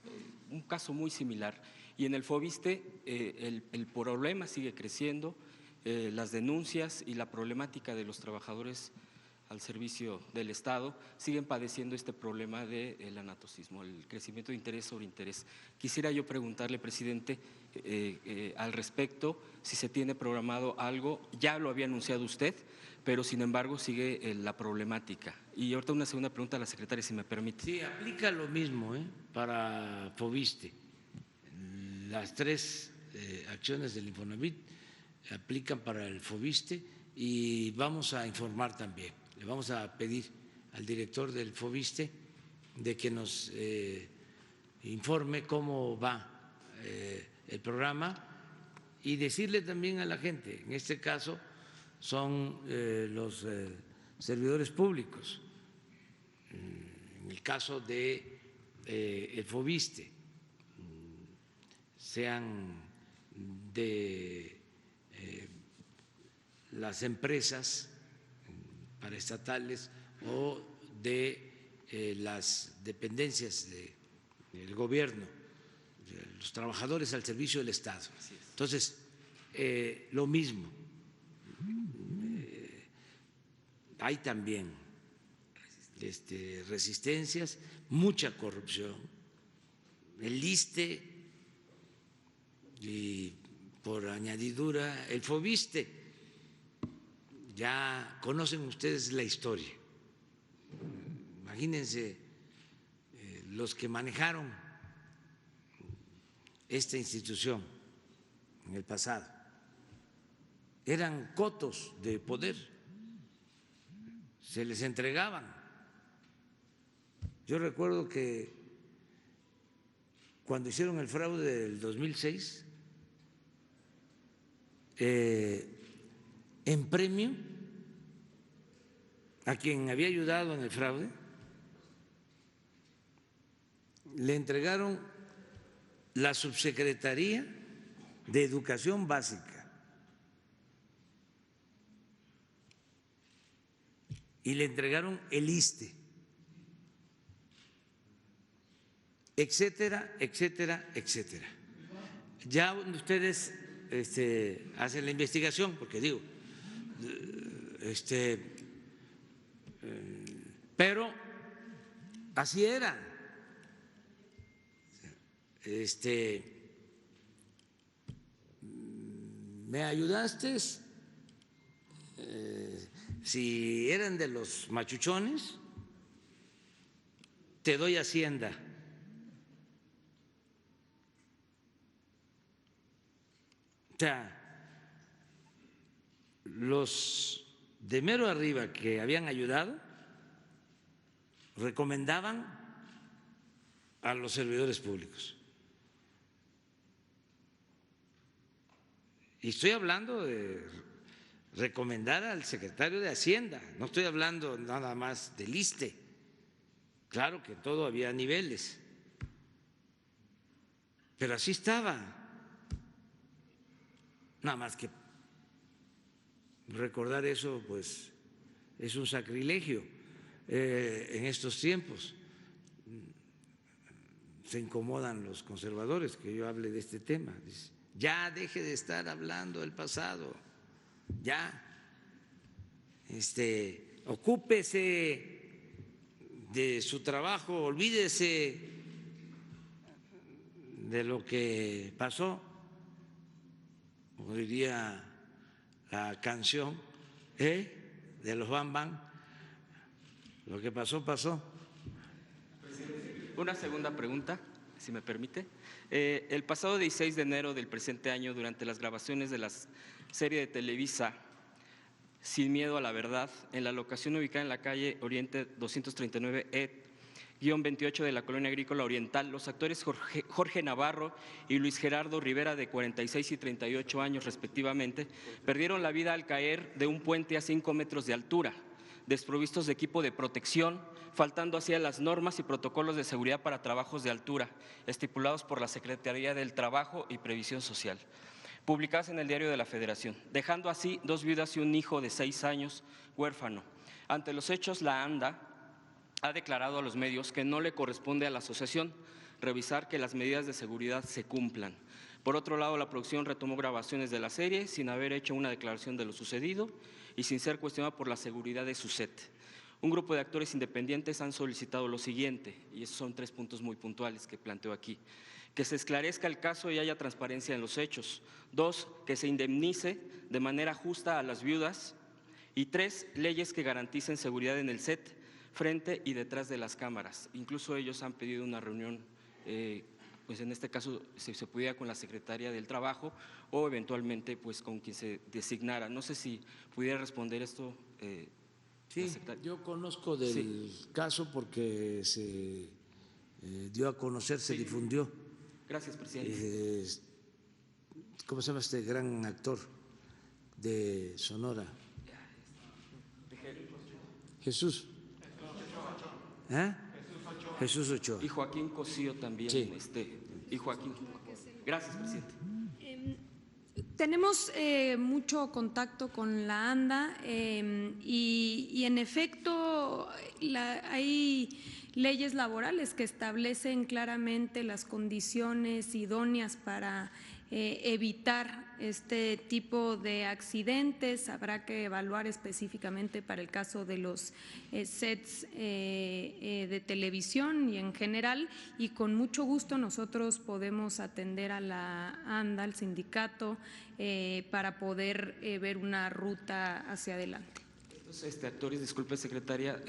un caso muy similar. Y en el Foviste el problema sigue creciendo, las denuncias y la problemática de los trabajadores al servicio del Estado siguen padeciendo este problema del anatocismo, el crecimiento de interés sobre interés. Quisiera yo preguntarle, presidente, al respecto, si se tiene programado algo. Ya lo había anunciado usted, pero sin embargo sigue la problemática. Y ahorita una segunda pregunta a la secretaria, si me permite. Sí, aplica lo mismo para Foviste. Las 3 acciones del Infonavit aplican para el Foviste y vamos a informar también. Le vamos a pedir al director del Foviste de que nos informe cómo va el programa y decirle también a la gente, en este caso son los servidores públicos, en el caso de el Foviste, sean de las empresas paraestatales o de las dependencias del gobierno, los trabajadores al servicio del Estado. Entonces, lo mismo, hay también resistencias, mucha corrupción, el ISSSTE y por añadidura el Foviste. Ya conocen ustedes la historia. Imagínense los que manejaron esta institución en el pasado. Eran cotos de poder, se les entregaban. Yo recuerdo que cuando hicieron el fraude del 2006, en premio a quien había ayudado en el fraude, le entregaron la Subsecretaría de Educación Básica y le entregaron el ISSSTE, etcétera, etcétera, etcétera. Ya ustedes hacen la investigación, porque digo, pero así era. ¿Me ayudaste? Si eran de los machuchones, te doy Hacienda. O sea, los de mero arriba que habían ayudado recomendaban a los servidores públicos. Y estoy hablando de recomendar al secretario de Hacienda, no estoy hablando nada más del ISSSTE. Claro que todo había niveles, pero así estaba. Nada más que recordar eso, pues, es un sacrilegio en estos tiempos. Se incomodan los conservadores que yo hable de este tema. Dice, ya deje de estar hablando del pasado, ya, ocúpese de su trabajo, olvídese de lo que pasó, como diría la canción de los Bam Bam, lo que pasó, pasó. Una segunda pregunta, si me permite. El pasado 16 de enero del presente año, durante las grabaciones de la serie de Televisa Sin Miedo a la Verdad, en la locación ubicada en la calle Oriente 239E-28 de la Colonia Agrícola Oriental, los actores Jorge Navarro y Luis Gerardo Rivera, de 46 y 38 años respectivamente, perdieron la vida al caer de un puente a 5 metros de altura, desprovistos de equipo de protección, faltando así a las normas y protocolos de seguridad para trabajos de altura, estipulados por la Secretaría del Trabajo y Previsión Social, publicadas en el Diario de la Federación, dejando así 2 viudas y un hijo de 6 años huérfano. Ante los hechos, la ANDA ha declarado a los medios que no le corresponde a la asociación revisar que las medidas de seguridad se cumplan. Por otro lado, la producción retomó grabaciones de la serie sin haber hecho una declaración de lo sucedido y sin ser cuestionada por la seguridad de su set. Un grupo de actores independientes han solicitado lo siguiente, y esos son 3 puntos muy puntuales que planteo aquí: que se esclarezca el caso y haya transparencia en los hechos; 2, que se indemnice de manera justa a las viudas; y 3, leyes que garanticen seguridad en el set, frente y detrás de las cámaras. Incluso ellos han pedido una reunión, pues en este caso si se pudiera con la Secretaría del Trabajo o eventualmente pues con quien se designara. No sé si pudiera responder esto. Sí, yo conozco del caso porque se dio a conocer, se difundió. Gracias, presidente. ¿Cómo se llama este gran actor de Sonora? Jesús. Jesús Ochoa. Y Joaquín Cosío también. Sí. Y Joaquín. Gracias, presidente. Tenemos mucho contacto con la ANDA y en efecto hay leyes laborales que establecen claramente las condiciones idóneas para evitar este tipo de accidentes. Habrá que evaluar específicamente para el caso de los sets de televisión y en general, y con mucho gusto nosotros podemos atender a la ANDA, al sindicato, para poder ver una ruta hacia adelante. Estos actores, disculpe secretaria,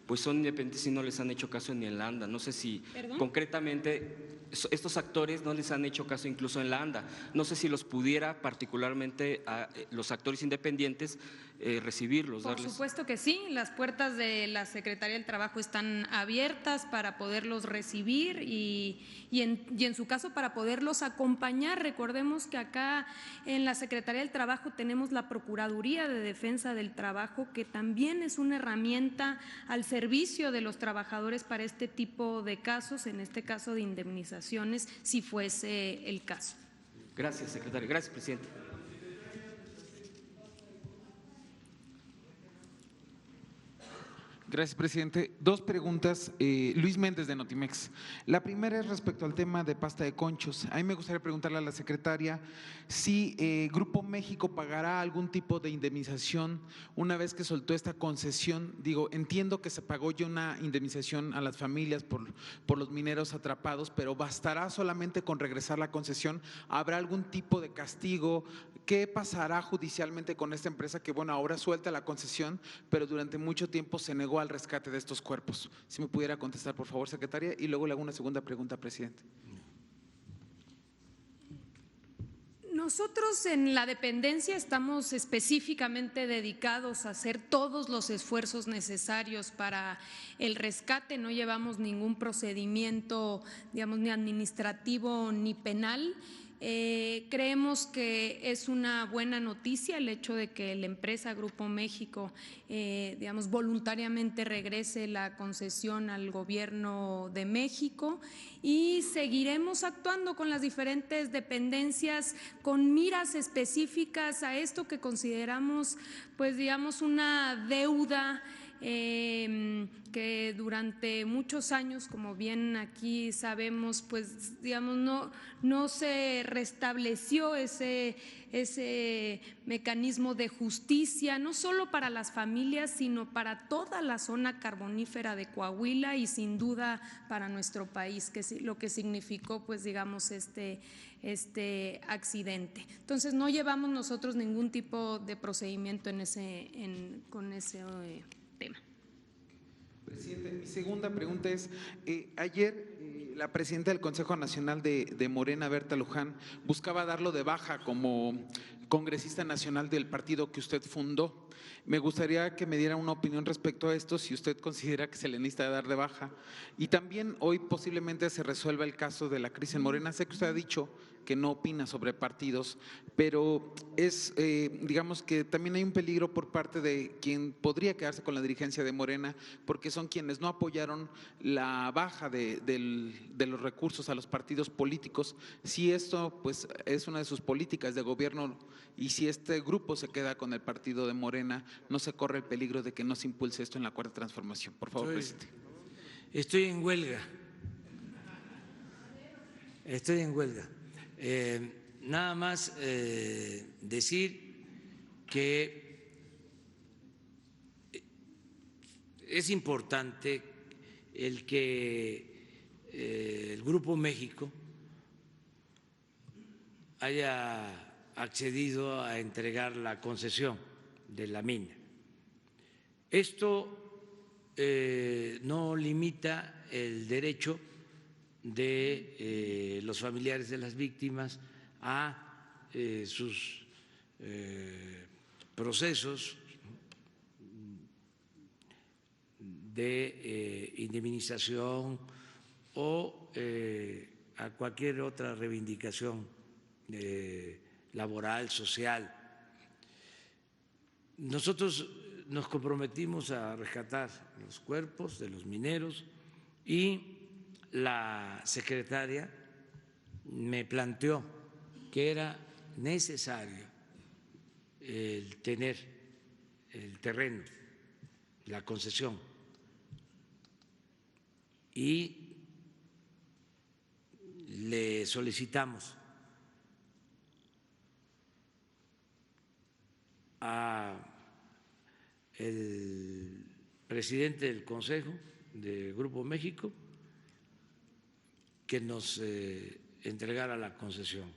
pues son independientes y no les han hecho caso ni en la ANDA. No sé si concretamente estos actores no les han hecho caso incluso en la ANDA. No sé si los pudiera particularmente a los actores independientes recibirlos. Por supuesto que sí, las puertas de la Secretaría del Trabajo están abiertas para poderlos recibir y en su caso para poderlos acompañar. Recordemos que acá en la Secretaría del Trabajo tenemos la Procuraduría de Defensa del Trabajo, que también es una herramienta al servicio de los trabajadores para este tipo de casos, en este caso de indemnizaciones, si fuese el caso. Gracias, secretario. Gracias, presidente. Gracias, presidente. 2 preguntas. Luis Méndez, de Notimex. La primera es respecto al tema de pasta de conchos. A mí me gustaría preguntarle a la secretaria si Grupo México pagará algún tipo de indemnización una vez que soltó esta concesión. Digo, entiendo que se pagó ya una indemnización a las familias por los mineros atrapados, pero ¿bastará solamente con regresar la concesión? ¿Habrá algún tipo de castigo? ¿Qué pasará judicialmente con esta empresa que, bueno, ahora suelta la concesión, pero durante mucho tiempo se negó al rescate de estos cuerpos? Si me pudiera contestar, por favor, secretaria, y luego le hago una segunda pregunta, presidente. Nosotros en la dependencia estamos específicamente dedicados a hacer todos los esfuerzos necesarios para el rescate. No llevamos ningún procedimiento, digamos, ni administrativo ni penal. Creemos que es una buena noticia el hecho de que la empresa Grupo México, digamos, voluntariamente regrese la concesión al Gobierno de México, y seguiremos actuando con las diferentes dependencias con miras específicas a esto que consideramos, pues digamos, una deuda que durante muchos años, como bien aquí sabemos, pues digamos no se restableció ese mecanismo de justicia, no solo para las familias, sino para toda la zona carbonífera de Coahuila y sin duda para nuestro país, que lo que significó, pues digamos, este accidente. Entonces no llevamos nosotros ningún tipo de procedimiento con ese tema. Presidente, mi segunda pregunta es, ayer la presidenta del Consejo Nacional de Morena, Berta Luján, buscaba darlo de baja como congresista nacional del partido que usted fundó. Me gustaría que me diera una opinión respecto a esto, si usted considera que se le necesita dar de baja. Y también hoy posiblemente se resuelva el caso de la crisis en Morena. Sé que usted ha dicho que no opina sobre partidos, pero es, digamos que también hay un peligro por parte de quien podría quedarse con la dirigencia de Morena, porque son quienes no apoyaron la baja de los recursos a los partidos políticos. Si esto pues es una de sus políticas de gobierno y si este grupo se queda con el partido de Morena, no se corre el peligro de que no se impulse esto en la Cuarta Transformación. Por favor, presidente. Estoy en huelga. Nada más decir que es importante el que el Grupo México haya accedido a entregar la concesión de la mina. Esto no limita el derecho de los familiares de las víctimas a sus procesos de indemnización o a cualquier otra reivindicación laboral, social. Nosotros nos comprometimos a rescatar los cuerpos de los mineros y la secretaria me planteó que era necesario el tener el terreno, la concesión, y le solicitamos al presidente del Consejo de Grupo México que nos entregara la concesión,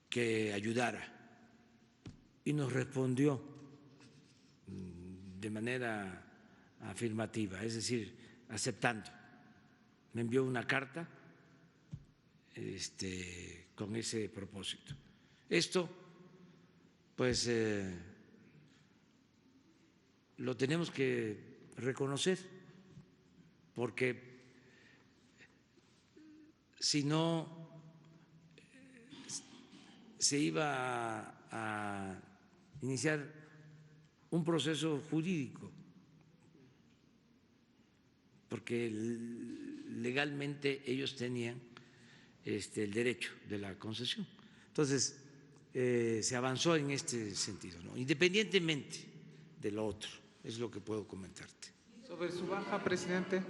que ayudara, y nos respondió de manera afirmativa, es decir, aceptando. Me envió una carta con ese propósito. Esto, pues, lo tenemos que reconocer, porque si no se iba a iniciar un proceso jurídico, porque legalmente ellos tenían el derecho de la concesión. Entonces, se avanzó en este sentido, ¿no? Independientemente de lo otro, es lo que puedo comentarte. Sobre su baja, presidente.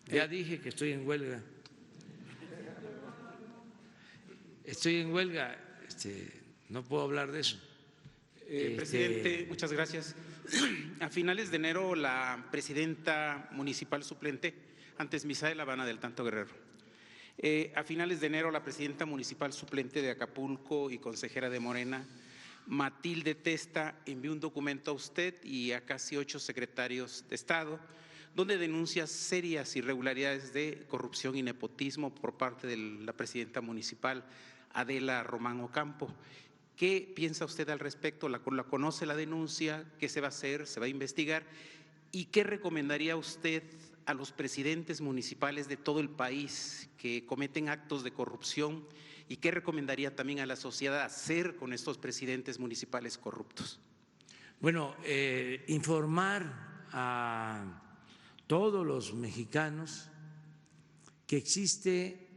Ya dije que estoy en huelga. Estoy en huelga, no puedo hablar de eso. Presidente, muchas gracias. A finales de enero, la presidenta municipal suplente, antes Misael Habana del Tanto Guerrero, a finales de enero, la presidenta municipal suplente de Acapulco y consejera de Morena, Matilde Testa, envió un documento a usted y a casi 8 secretarios de Estado donde denuncia serias irregularidades de corrupción y nepotismo por parte de la presidenta municipal, Adela Román Ocampo. ¿Qué piensa usted al respecto? ¿La conoce la denuncia? ¿Qué se va a hacer? ¿Se va a investigar? ¿Y qué recomendaría usted a los presidentes municipales de todo el país que cometen actos de corrupción? ¿Y qué recomendaría también a la sociedad hacer con estos presidentes municipales corruptos? Bueno, informar a todos los mexicanos que existe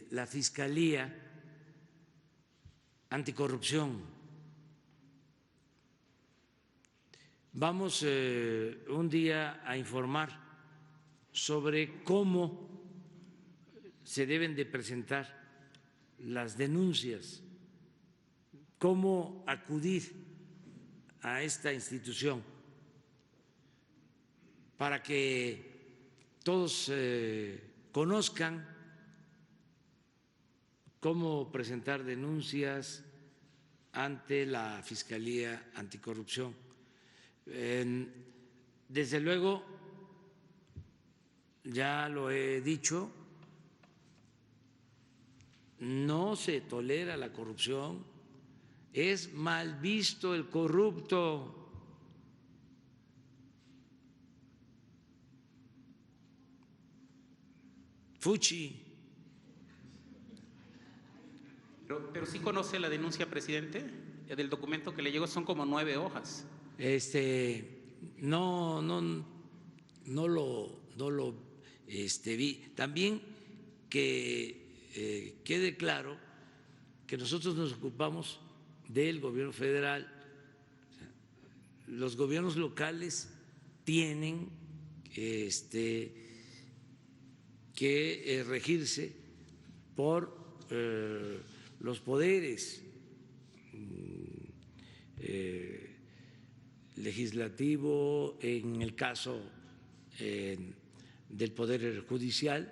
la Fiscalía Anticorrupción. Vamos un día a informar sobre cómo se deben de presentar las denuncias, cómo acudir a esta institución para que todos conozcan cómo presentar denuncias ante la Fiscalía Anticorrupción. Desde luego, ya lo he dicho, no se tolera la corrupción, es mal visto el corrupto. Fuchi. Pero sí conoce la denuncia, presidente, del documento que le llegó, son como 9 hojas. No lo vi. También que quede claro que nosotros nos ocupamos del gobierno federal. Los gobiernos locales tienen que regirse por los poderes legislativo, en el caso del Poder Judicial,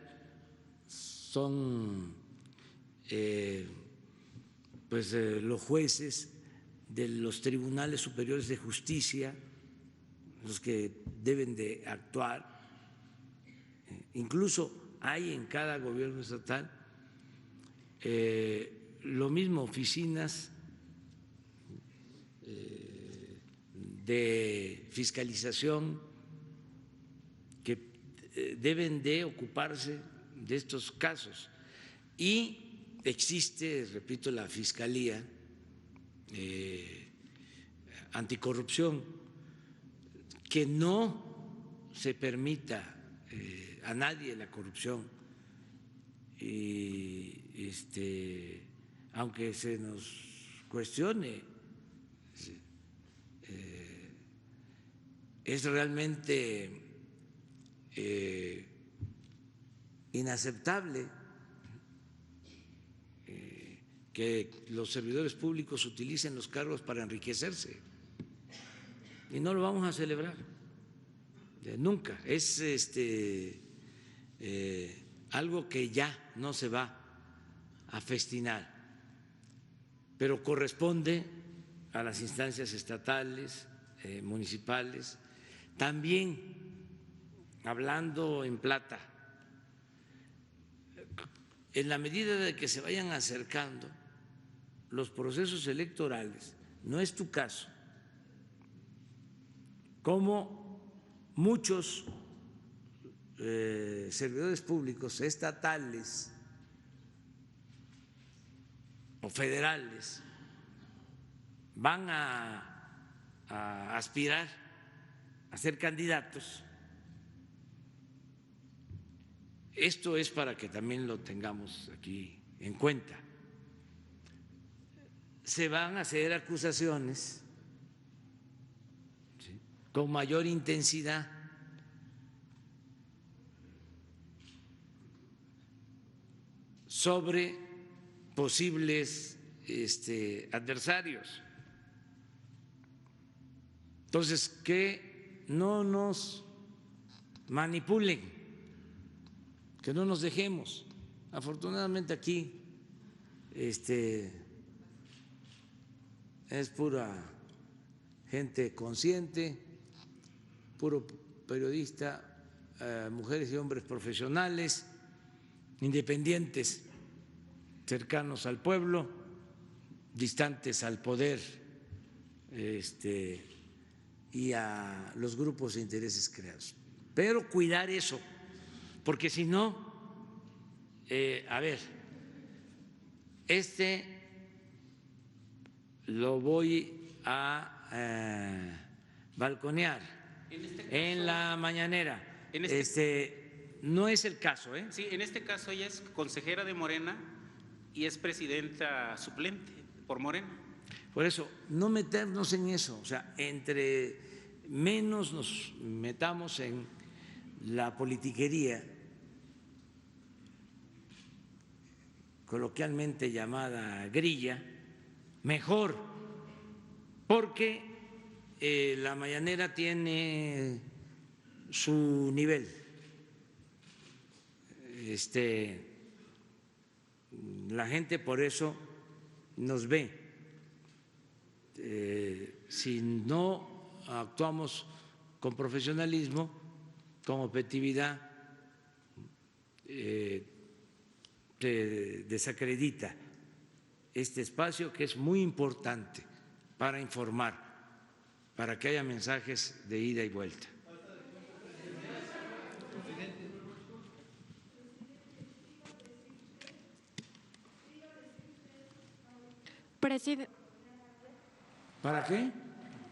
son los jueces de los tribunales superiores de justicia los que deben de actuar. Incluso hay en cada gobierno estatal lo mismo, oficinas de fiscalización que deben de ocuparse de estos casos. Y existe, repito, la Fiscalía Anticorrupción, que no se permita a nadie la corrupción. Y aunque se nos cuestione, es realmente inaceptable que los servidores públicos utilicen los cargos para enriquecerse, y no lo vamos a celebrar nunca. Es algo que ya no se va a festinar, pero corresponde a las instancias estatales, municipales. También, hablando en plata, en la medida de que se vayan acercando los procesos electorales, no es tu caso, como muchos servidores públicos estatales o federales van a aspirar a ser candidatos. Esto es para que también lo tengamos aquí en cuenta. Se van a hacer acusaciones, ¿sí?, con mayor intensidad. Sobre posibles adversarios. Entonces, que no nos manipulen, que no nos dejemos. Afortunadamente aquí es pura gente consciente, puro periodista, mujeres y hombres profesionales, independientes, cercanos al pueblo, distantes al poder y a los grupos de intereses creados. Pero cuidar eso, porque si no, a ver, lo voy a balconear en la mañanera. No es el caso, ¿eh? Sí, en este caso ella es consejera de Morena y es presidenta suplente por Morena. Por eso, no meternos en eso, o sea, entre menos nos metamos en la politiquería, coloquialmente llamada grilla, mejor, porque la mañanera tiene su nivel. La gente por eso nos ve. Si no actuamos con profesionalismo, con objetividad, se desacredita este espacio que es muy importante para informar, para que haya mensajes de ida y vuelta. ¿Para qué?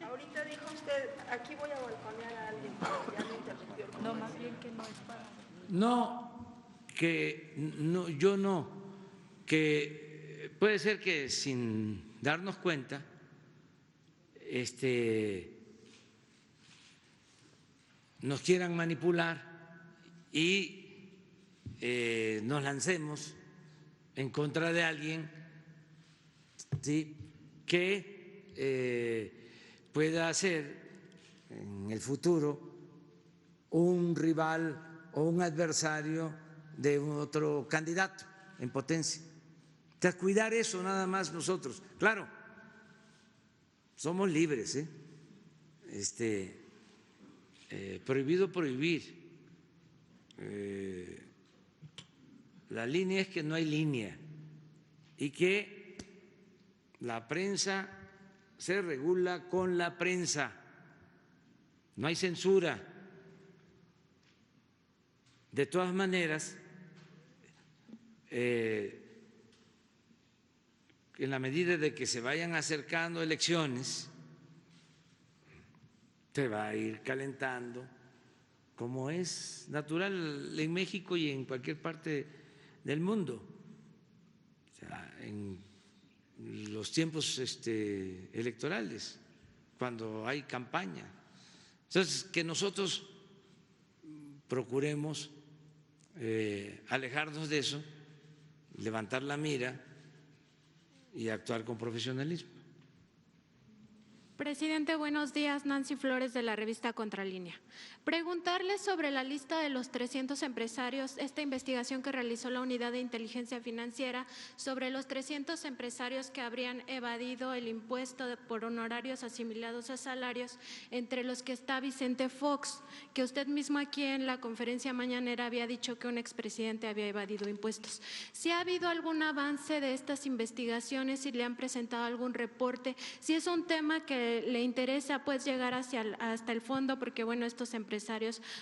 Ahorita dijo usted, aquí voy a balconear a alguien, ya me interrumpió. No, más bien que no es para… No, yo no, que puede ser que sin darnos cuenta, nos quieran manipular y nos lancemos en contra de alguien, ¿sí?, que pueda ser en el futuro un rival o un adversario de otro candidato en potencia. Entonces, cuidar eso nada más nosotros. Claro, somos libres, prohibido prohibir. La línea es que no hay línea y que la prensa se regula con la prensa, no hay censura. De todas maneras, en la medida de que se vayan acercando elecciones, se va a ir calentando, como es natural en México y en cualquier parte del mundo. O sea, en los tiempos electorales, cuando hay campaña. Entonces, que nosotros procuremos alejarnos de eso, levantar la mira y actuar con profesionalismo. Presidente, buenos días. Nancy Flores, de la revista Contralínea. Preguntarle sobre la lista de los 300 empresarios, esta investigación que realizó la Unidad de Inteligencia Financiera sobre los 300 empresarios que habrían evadido el impuesto por honorarios asimilados a salarios, entre los que está Vicente Fox, que usted mismo aquí en la conferencia mañanera había dicho que un expresidente había evadido impuestos. ¿Si ha habido algún avance de estas investigaciones, si le han presentado algún reporte, si es un tema que le interesa pues llegar hasta el fondo? Porque bueno, estos empresarios,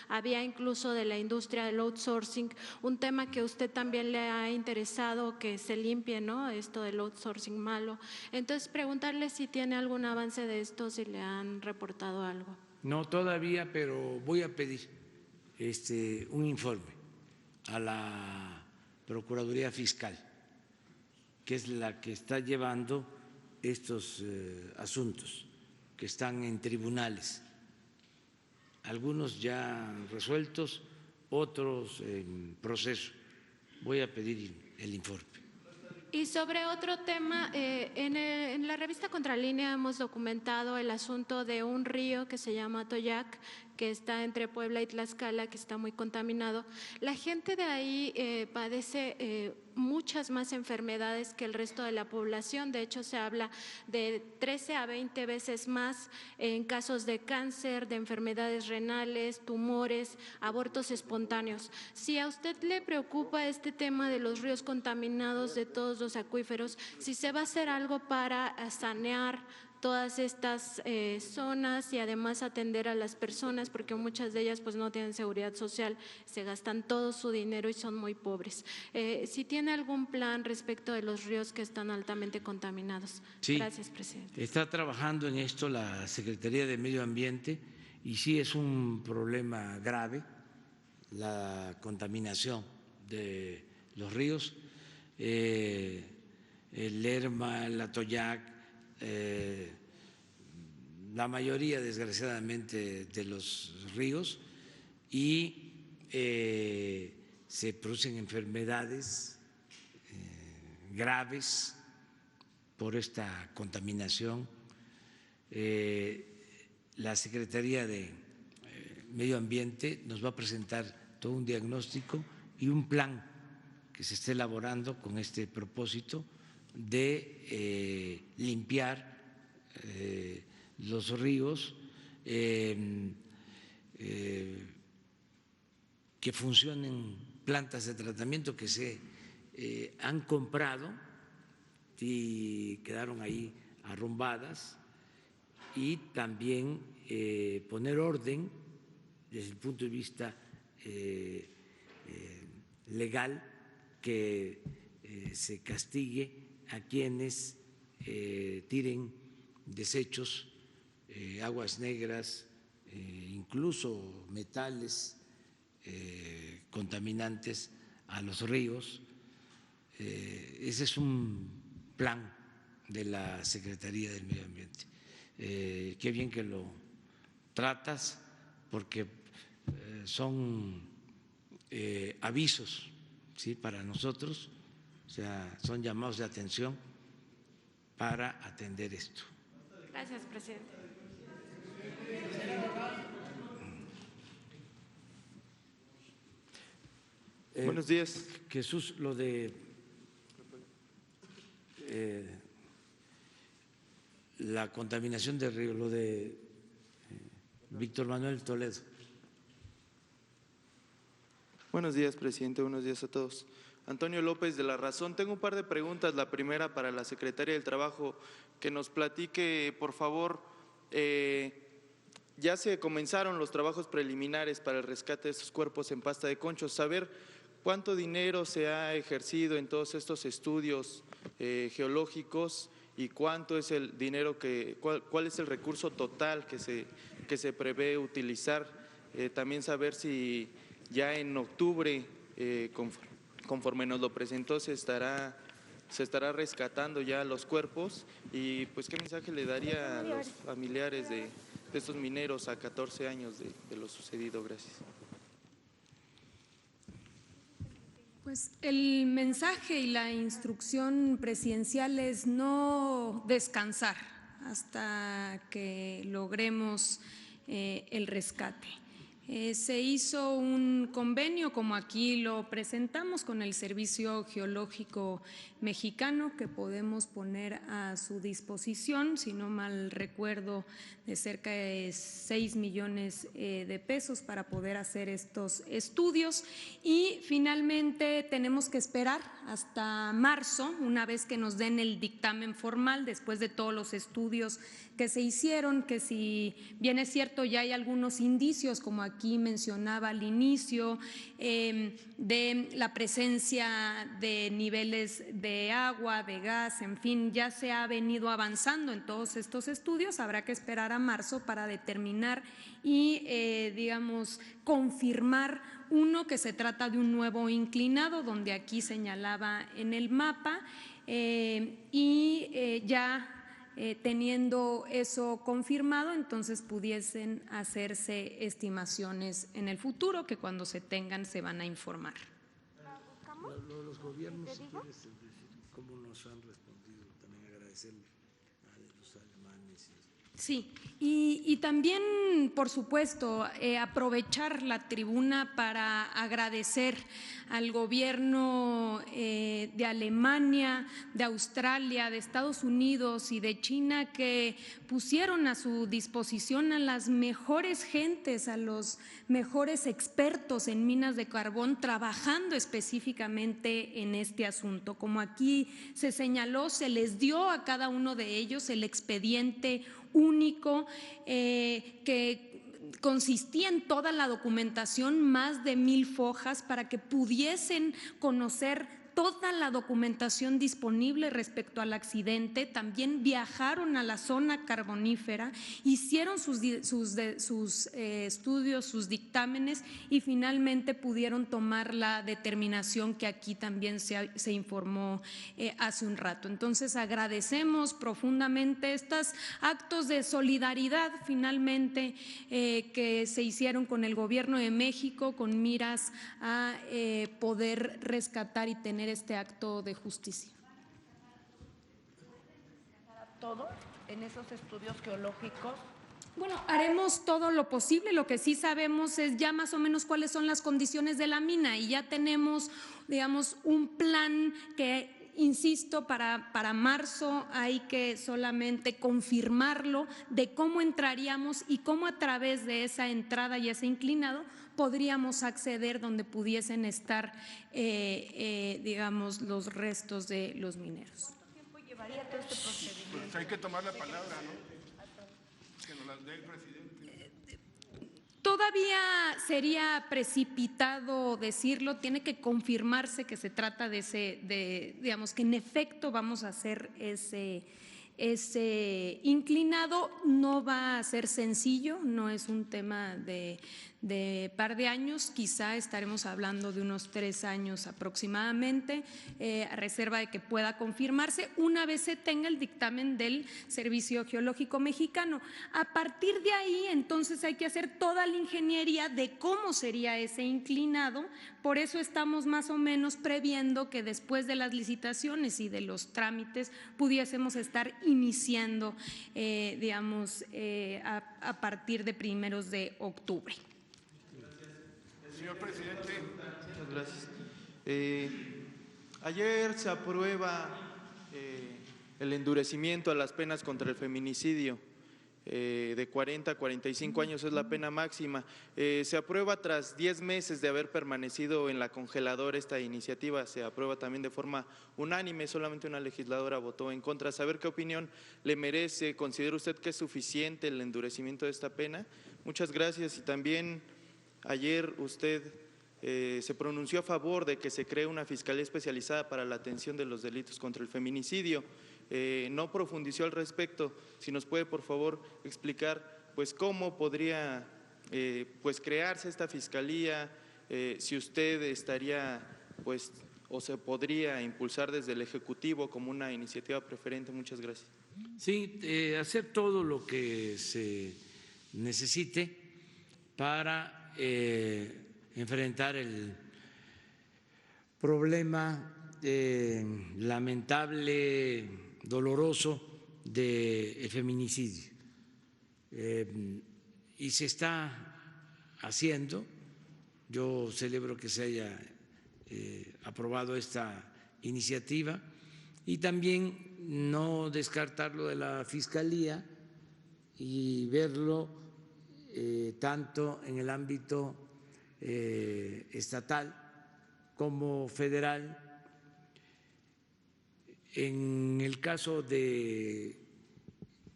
había incluso de la industria del outsourcing, un tema que usted también le ha interesado que se limpie, ¿no?, esto del outsourcing malo. Entonces, preguntarle si tiene algún avance de esto, si le han reportado algo. No todavía, pero voy a pedir un informe a la Procuraduría Fiscal, que es la que está llevando estos asuntos que están en tribunales, algunos ya resueltos, otros en proceso. Voy a pedir el informe. Y sobre otro tema, en la revista Contralínea hemos documentado el asunto de un río que se llama Toyac, que está entre Puebla y Tlaxcala, que está muy contaminado. La gente de ahí padece muchas más enfermedades que el resto de la población. De hecho, se habla de 13 a 20 veces más en casos de cáncer, de enfermedades renales, tumores, abortos espontáneos. Si a usted le preocupa este tema de los ríos contaminados de todos los acuíferos, si se va a hacer algo para sanear todas estas zonas y además atender a las personas, porque muchas de ellas pues no tienen seguridad social, se gastan todo su dinero y son muy pobres. Si tiene algún plan respecto de los ríos que están altamente contaminados. Sí, gracias, presidente. Está trabajando en esto la Secretaría de Medio Ambiente y sí es un problema grave la contaminación de los ríos, el Lerma, el Atoyac, la mayoría desgraciadamente de los ríos, y se producen enfermedades graves por esta contaminación. La Secretaría de Medio Ambiente nos va a presentar todo un diagnóstico y un plan que se está elaborando con este propósito de limpiar los ríos, que funcionen plantas de tratamiento que se han comprado y quedaron ahí arrumbadas, y también poner orden desde el punto de vista legal, que se castigue a quienes tiren desechos, aguas negras, incluso metales contaminantes a los ríos. Ese es un plan de la Secretaría del Medio Ambiente. Qué bien que lo tratas, porque son avisos, ¿sí?, para nosotros, o sea, son llamados de atención para atender esto. Gracias, presidente. Buenos días. Jesús, lo de la contaminación del río, lo de Víctor Manuel Toledo. Buenos días, presidente. Buenos días a todos. Antonio López de La Razón. Tengo un par de preguntas. La primera para la Secretaria del Trabajo, que nos platique, por favor, ya se comenzaron los trabajos preliminares para el rescate de estos cuerpos en Pasta de Conchos. Saber cuánto dinero se ha ejercido en todos estos estudios geológicos y cuánto es el dinero cuál es el recurso total que se prevé utilizar. También saber si ya en octubre, conforme nos lo presentó, se estará rescatando ya los cuerpos, y pues qué mensaje le daría a los familiares de estos mineros a 14 años de lo sucedido. Gracias. Pues el mensaje y la instrucción presidencial es no descansar hasta que logremos el rescate. Se hizo un convenio, como aquí lo presentamos, con el Servicio Geológico Mexicano, que podemos poner a su disposición, si no mal recuerdo, de cerca de 6 millones de pesos para poder hacer estos estudios. Y finalmente tenemos que esperar hasta marzo, una vez que nos den el dictamen formal, después de todos los estudios que se hicieron, que si bien es cierto ya hay algunos indicios, como aquí mencionaba al inicio, de la presencia de niveles de agua, de gas, en fin, ya se ha venido avanzando en todos estos estudios. Habrá que esperar a marzo para determinar y, digamos, confirmar que se trata de un nuevo inclinado, donde aquí señalaba en el mapa, ya teniendo eso confirmado, entonces pudiesen hacerse estimaciones en el futuro, que cuando se tengan se van a informar. Los gobiernos, si quieres decir cómo nos han respondido, también agradecerle a los alemanes. Sí, y también, por supuesto, aprovechar la tribuna para agradecer al gobierno de Alemania, de Australia, de Estados Unidos y de China, que pusieron a su disposición a las mejores gentes, a los mejores expertos en minas de carbón, trabajando específicamente en este asunto. Como aquí se señaló, se les dio a cada uno de ellos el expediente único que consistía en toda la documentación, más de 1000 hojas, para que pudiesen conocer toda la documentación disponible respecto al accidente. También viajaron a la zona carbonífera, hicieron sus estudios, sus dictámenes y finalmente pudieron tomar la determinación que aquí también se informó hace un rato. Entonces agradecemos profundamente estos actos de solidaridad finalmente que se hicieron con el Gobierno de México con miras a poder rescatar y tener este acto de justicia. ¿Todo en esos estudios geológicos? Bueno, haremos todo lo posible. Lo que sí sabemos es ya más o menos cuáles son las condiciones de la mina y ya tenemos, digamos, un plan que, insisto, para marzo hay que solamente confirmarlo, de cómo entraríamos y cómo a través de esa entrada y ese inclinado podríamos acceder donde pudiesen estar, digamos, los restos de los mineros. ¿Cuánto tiempo llevaría todo este procedimiento? Pues hay que tomar la palabra, ¿no? Que nos la dé el presidente. Todavía sería precipitado decirlo, tiene que confirmarse que se trata digamos, que en efecto vamos a hacer ese inclinado. No va a ser sencillo, no es un tema de par de años, quizá estaremos hablando de unos 3 años aproximadamente, a reserva de que pueda confirmarse una vez se tenga el dictamen del Servicio Geológico Mexicano. A partir de ahí, entonces, hay que hacer toda la ingeniería de cómo sería ese inclinado. Por eso estamos más o menos previendo que después de las licitaciones y de los trámites pudiésemos estar iniciando, digamos, a partir de 1 de octubre. Señor presidente. Muchas gracias. Ayer se aprueba el endurecimiento a las penas contra el feminicidio. De 40 a 45 años es la pena máxima. Se aprueba tras 10 meses de haber permanecido en la congeladora esta iniciativa. Se aprueba también de forma unánime, solamente una legisladora votó en contra. Saber qué opinión le merece. ¿Considera usted que es suficiente el endurecimiento de esta pena? Muchas gracias. Y también ayer usted se pronunció a favor de que se cree una fiscalía especializada para la atención de los delitos contra el feminicidio. No profundizó al respecto. Si nos puede, por favor, explicar pues cómo podría pues crearse esta fiscalía, si usted estaría pues o se podría impulsar desde el Ejecutivo como una iniciativa preferente. Muchas gracias. Sí, hacer todo lo que se necesite para enfrentar el problema lamentable, doloroso del feminicidio. Y se está haciendo. Yo celebro que se haya aprobado esta iniciativa y también no descartarlo de la Fiscalía y verlo tanto en el ámbito estatal como federal. En el caso de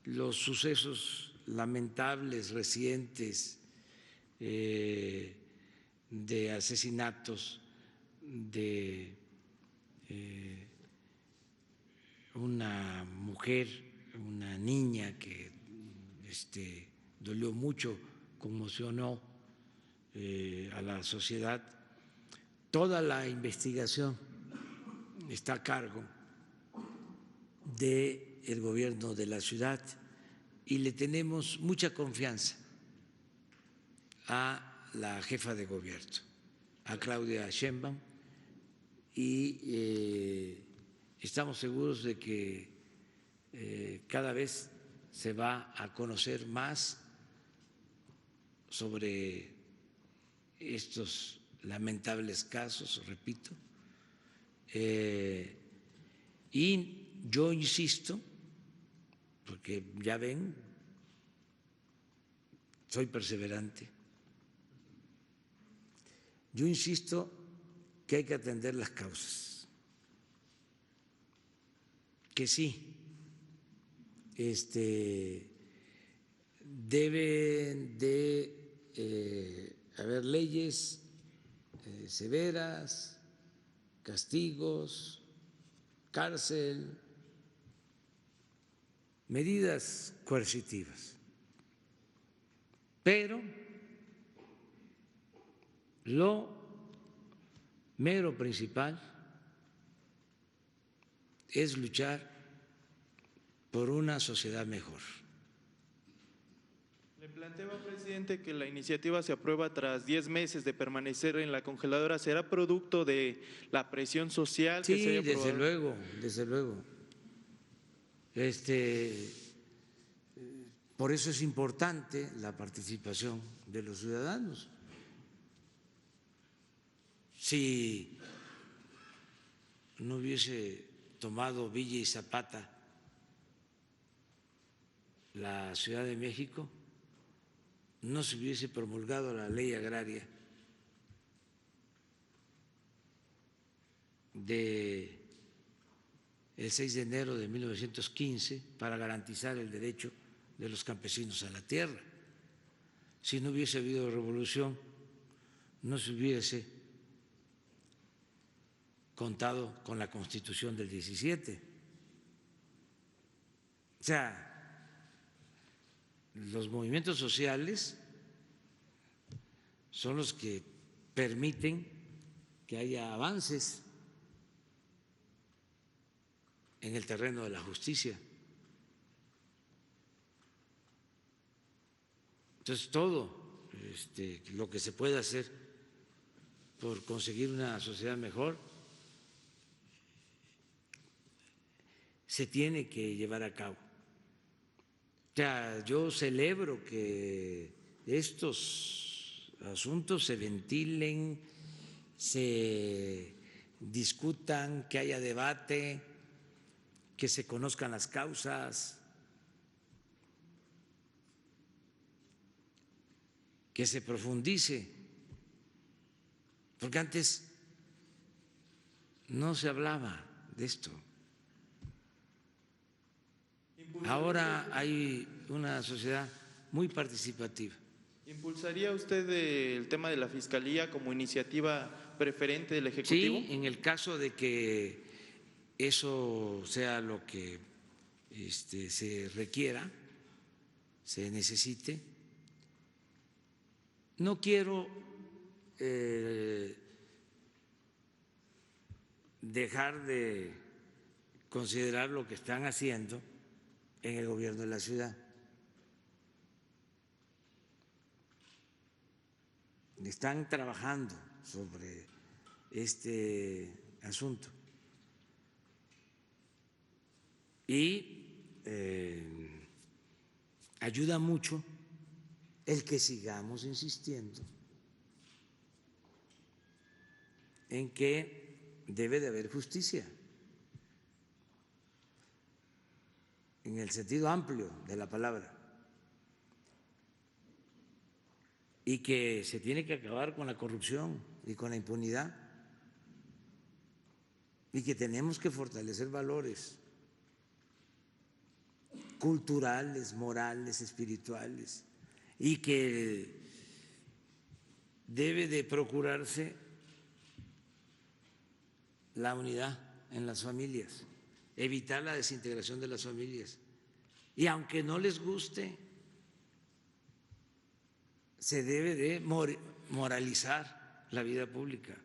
los sucesos lamentables recientes de asesinatos de una mujer, una niña que dolió mucho, conmocionó a la sociedad, toda la investigación está a cargo del gobierno de la ciudad y le tenemos mucha confianza a la jefa de gobierno, a Claudia Sheinbaum, y estamos seguros de que cada vez se va a conocer más sobre estos lamentables casos, repito, y yo insisto, porque ya ven, soy perseverante, yo insisto que hay que atender las causas, que sí, deben de haber leyes severas, castigos, cárcel, medidas coercitivas, pero lo mero principal es luchar por una sociedad mejor. Le planteaba, presidente, que la iniciativa se aprueba tras 10 meses de permanecer en la congeladora. ¿Será producto de la presión social que se haya aprobado? Desde luego, desde luego. Por eso es importante la participación de los ciudadanos. Si no hubiese tomado Villa y Zapata la Ciudad de México, no se hubiese promulgado la ley agraria del 6 de enero de 1915 para garantizar el derecho de los campesinos a la tierra. Si no hubiese habido revolución, no se hubiese contado con la Constitución del 17. O sea, los movimientos sociales son los que permiten que haya avances en el terreno de la justicia. Entonces, todo lo que se puede hacer por conseguir una sociedad mejor se tiene que llevar a cabo. O sea, yo celebro que estos asuntos se ventilen, se discutan, que haya debate, que se conozcan las causas, que se profundice, porque antes no se hablaba de esto. Ahora hay una sociedad muy participativa. ¿Impulsaría usted el tema de la Fiscalía como iniciativa preferente del Ejecutivo? Sí, en el caso de que eso sea lo que se requiera, se necesite. No quiero dejar de considerar lo que están haciendo en el gobierno de la ciudad. Están trabajando sobre este asunto y ayuda mucho el que sigamos insistiendo en que debe de haber justicia, en el sentido amplio de la palabra, y que se tiene que acabar con la corrupción y con la impunidad, y que tenemos que fortalecer valores culturales, morales, espirituales, y que debe de procurarse la unidad en las familias, evitar la desintegración de las familias. Y aunque no les guste, se debe de moralizar la vida pública,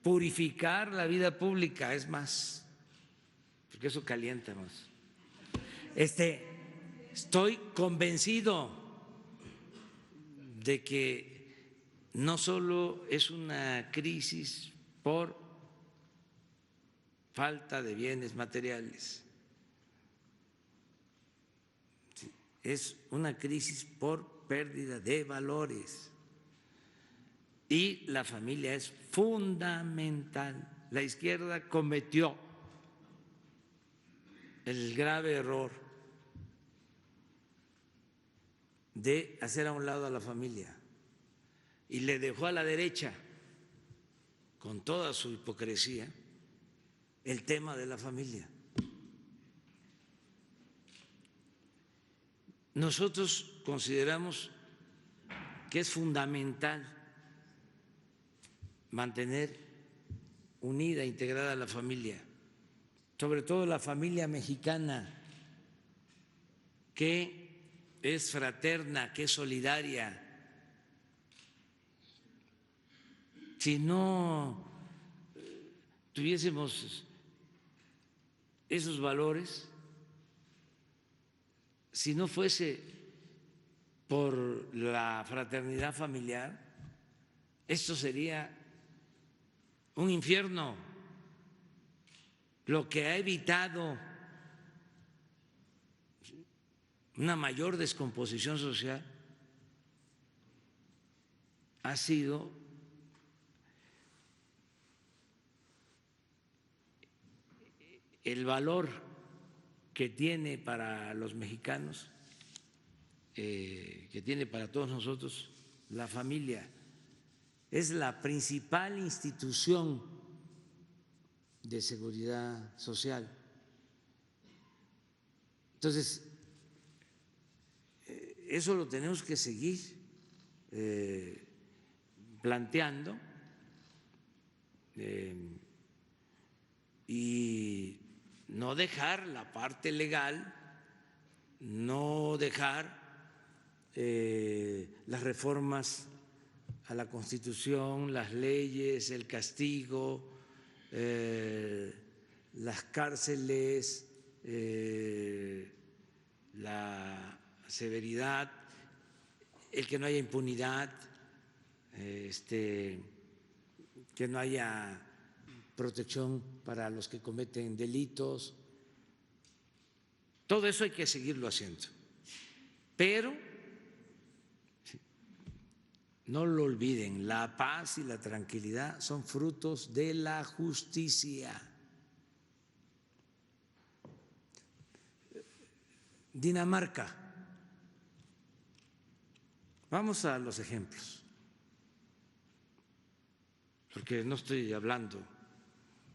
purificar la vida pública, es más, porque eso calienta más. Estoy convencido de que no solo es una crisis por falta de bienes materiales, es una crisis por pérdida de valores. Y la familia es fundamental. La izquierda cometió el grave error de hacer a un lado a la familia y le dejó a la derecha, con toda su hipocresía, el tema de la familia. Nosotros consideramos que es fundamental mantener unida, integrada la familia, sobre todo la familia mexicana, que es fraterna, que es solidaria. Si no tuviésemos esos valores, si no fuese por la fraternidad familiar, esto sería un infierno. Lo que ha evitado una mayor descomposición social ha sido el valor que tiene para los mexicanos, que tiene para todos nosotros la familia. Es la principal institución de seguridad social. Entonces, eso lo tenemos que seguir planteando y no dejar la parte legal, no dejar las reformas a la Constitución, las leyes, el castigo, las cárceles, la severidad, el que no haya impunidad, que no haya protección para los que cometen delitos. Todo eso hay que seguirlo haciendo. Pero no lo olviden, la paz y la tranquilidad son frutos de la justicia. Dinamarca. Vamos a los ejemplos, porque no estoy hablando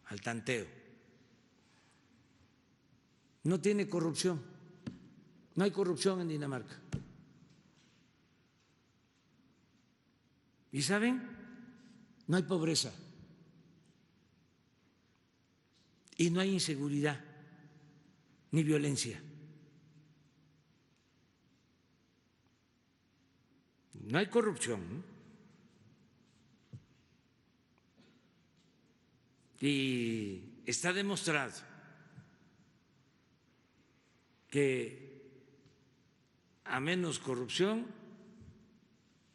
al tanteo. No tiene corrupción, no hay corrupción en Dinamarca. ¿Y saben? No hay pobreza y no hay inseguridad ni violencia. No hay corrupción. Y está demostrado que a menos corrupción,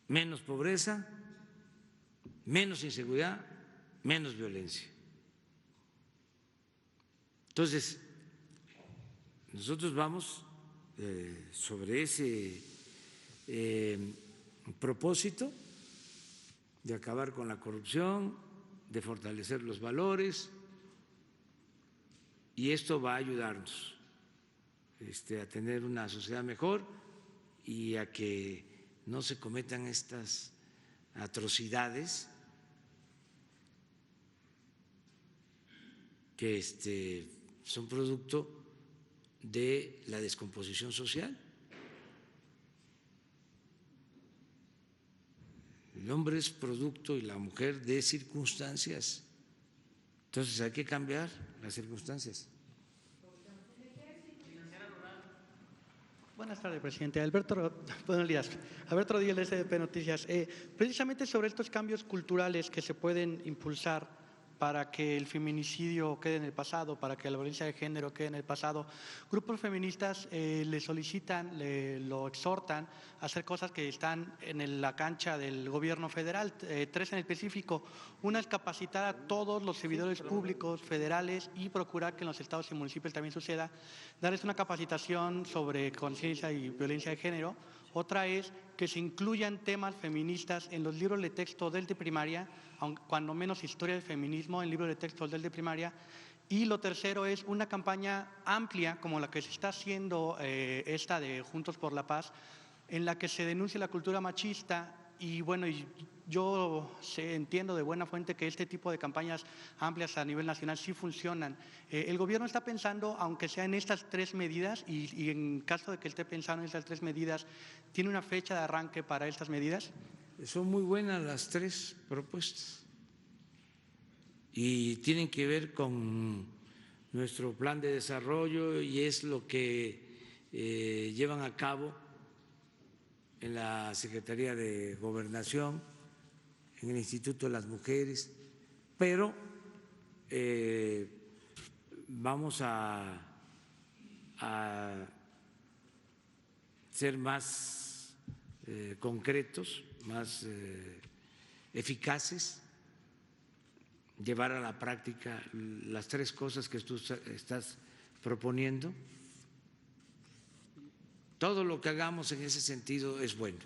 menos pobreza, menos inseguridad, menos violencia. Entonces, nosotros vamos sobre ese propósito de acabar con la corrupción, de fortalecer los valores, y esto va a ayudarnos a tener una sociedad mejor y a que no se cometan estas atrocidades que son producto de la descomposición social. El hombre es producto y la mujer de circunstancias. Entonces hay que cambiar las circunstancias. Buenas tardes, presidente. Buenos días. Alberto Rodríguez, de SDP Noticias. Precisamente sobre estos cambios culturales que se pueden impulsar para que el feminicidio quede en el pasado, para que la violencia de género quede en el pasado. Grupos feministas le solicitan, lo exhortan a hacer cosas que están en la cancha del gobierno federal, 3 en específico. Una es capacitar a todos los servidores públicos federales y procurar que en los estados y municipios también suceda, darles una capacitación sobre conciencia y violencia de género. Otra es que se incluyan temas feministas en los libros de texto del de primaria, cuando menos historia del feminismo en libros de texto del de primaria. Y lo tercero es una campaña amplia, como la que se está haciendo esta de Juntos por la Paz, en la que se denuncie la cultura machista. Y bueno, yo entiendo de buena fuente que este tipo de campañas amplias a nivel nacional sí funcionan. El gobierno está pensando, aunque sea en estas 3 medidas, y en caso de que esté pensando en estas 3 medidas, ¿tiene una fecha de arranque para estas medidas? Son muy buenas las 3 propuestas y tienen que ver con nuestro plan de desarrollo y es lo que llevan a cabo en la Secretaría de Gobernación, en el Instituto de las Mujeres, pero vamos a ser más concretos, más eficaces, llevar a la práctica las 3 cosas que tú estás proponiendo. Todo lo que hagamos en ese sentido es bueno.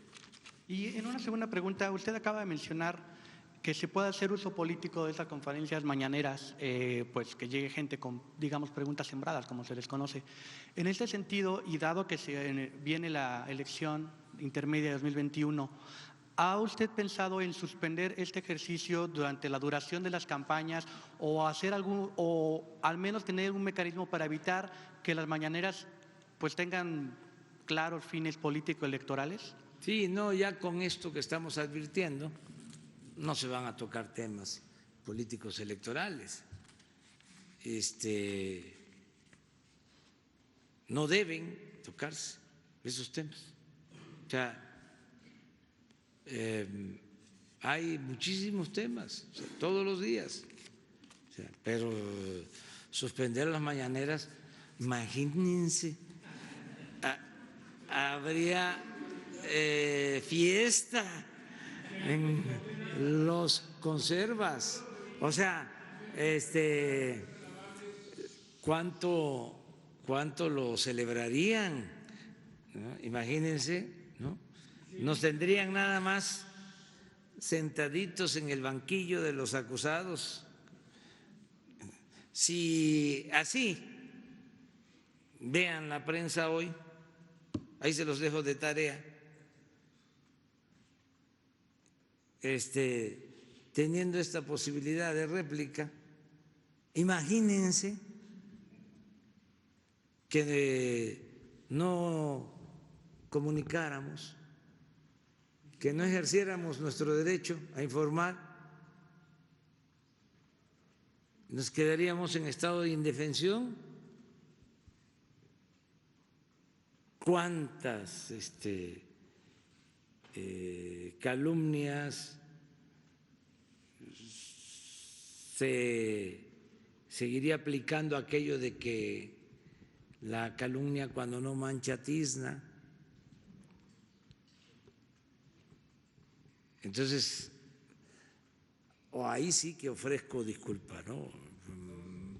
Y en una segunda pregunta, usted acaba de mencionar que se puede hacer uso político de estas conferencias mañaneras, pues que llegue gente con, digamos, preguntas sembradas, como se les conoce. En este sentido, y dado que viene la elección intermedia de 2021, ¿ha usted pensado en suspender este ejercicio durante la duración de las campañas o hacer o al menos tener un mecanismo para evitar que las mañaneras pues tengan claros fines político-electorales? Sí, no, ya con esto que estamos advirtiendo, no se van a tocar temas políticos electorales. No deben tocarse esos temas. O sea, hay muchísimos temas, o sea, todos los días. O sea, pero suspender las mañaneras, imagínense, habría fiesta en los conservas, o sea, ¿cuánto lo celebrarían? ¿No? Imagínense, ¿no? Nos tendrían nada más sentaditos en el banquillo de los acusados. Si así vean la prensa hoy, ahí se los dejo de tarea, teniendo esta posibilidad de réplica, imagínense que no comunicáramos, que no ejerciéramos nuestro derecho a informar, nos quedaríamos en estado de indefensión. ¿Cuántas calumnias se seguiría aplicando aquello de que la calumnia cuando no mancha tizna? Entonces, o ahí sí que ofrezco disculpa, ¿no?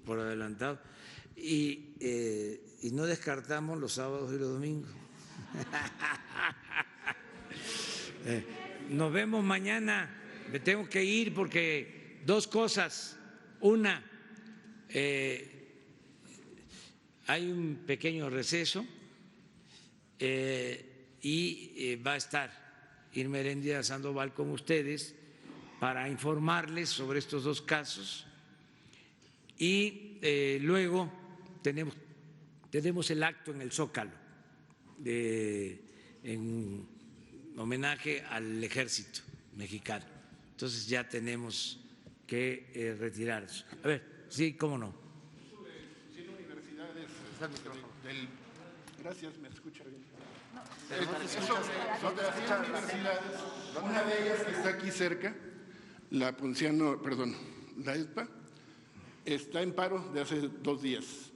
Por adelantado. Y no descartamos los sábados y los domingos. Nos vemos mañana. Me tengo que ir porque 2 cosas. Una, hay un pequeño receso y va a estar Irma Heréndira Sandoval con ustedes para informarles sobre estos 2 casos. Y luego tenemos el acto en el Zócalo en homenaje al ejército mexicano. Entonces ya tenemos que retirarnos. A ver, sí, cómo no. 100 universidades. Gracias, ¿me escucha bien? Son de las 100 universidades. Una de ellas que está aquí cerca, la ESPA, está en paro de hace 2 días.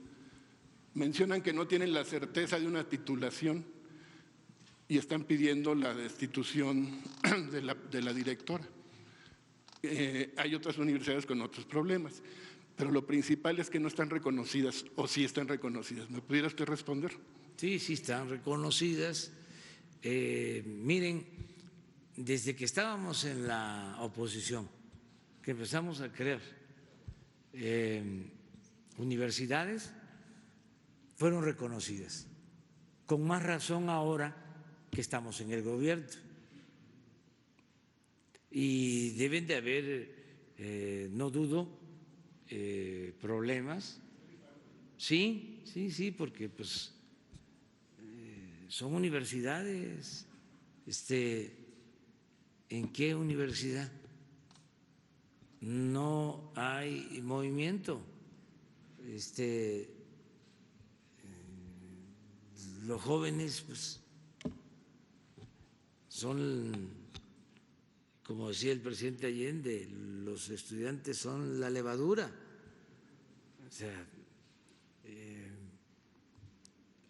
Mencionan que no tienen la certeza de una titulación y están pidiendo la destitución de la directora. Hay otras universidades con otros problemas, pero lo principal es que no están reconocidas, o sí están reconocidas. ¿Me pudiera usted responder? Sí, sí están reconocidas. Miren, desde que estábamos en la oposición, que empezamos a crear universidades, fueron reconocidas, con más razón ahora que estamos en el gobierno. Y deben de haber, no dudo, problemas. Sí, sí, sí, porque pues son universidades. ¿En qué universidad no hay movimiento? Los jóvenes pues son, como decía el presidente Allende, los estudiantes son la levadura. O sea,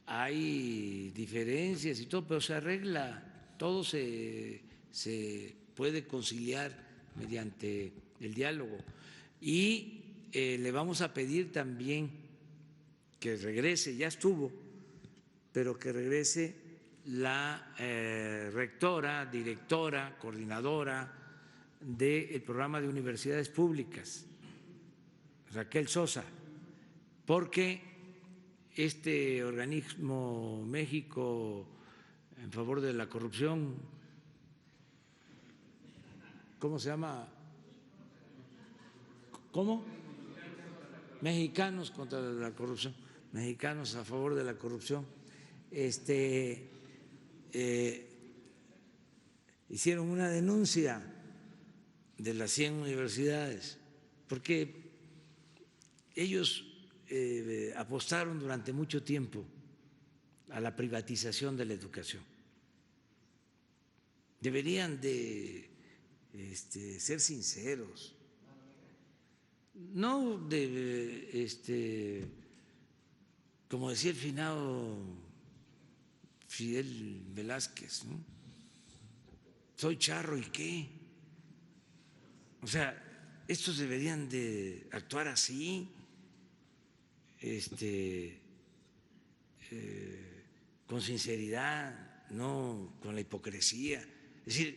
hay diferencias y todo, pero se arregla, todo se puede conciliar mediante el diálogo. Y le vamos a pedir también que regrese, ya estuvo, pero que regrese la rectora, directora, coordinadora del programa de universidades públicas, Raquel Sosa, porque este organismo México en favor de la corrupción, ¿cómo se llama? ¿Cómo? Mexicanos contra la corrupción, mexicanos a favor de la corrupción. Hicieron una denuncia de las 100 universidades, porque ellos apostaron durante mucho tiempo a la privatización de la educación. Deberían de ser sinceros, no de como decía el finado Fidel Velázquez, ¿no? Soy charro y qué. O sea, estos deberían de actuar así, con sinceridad, no con la hipocresía. Es decir,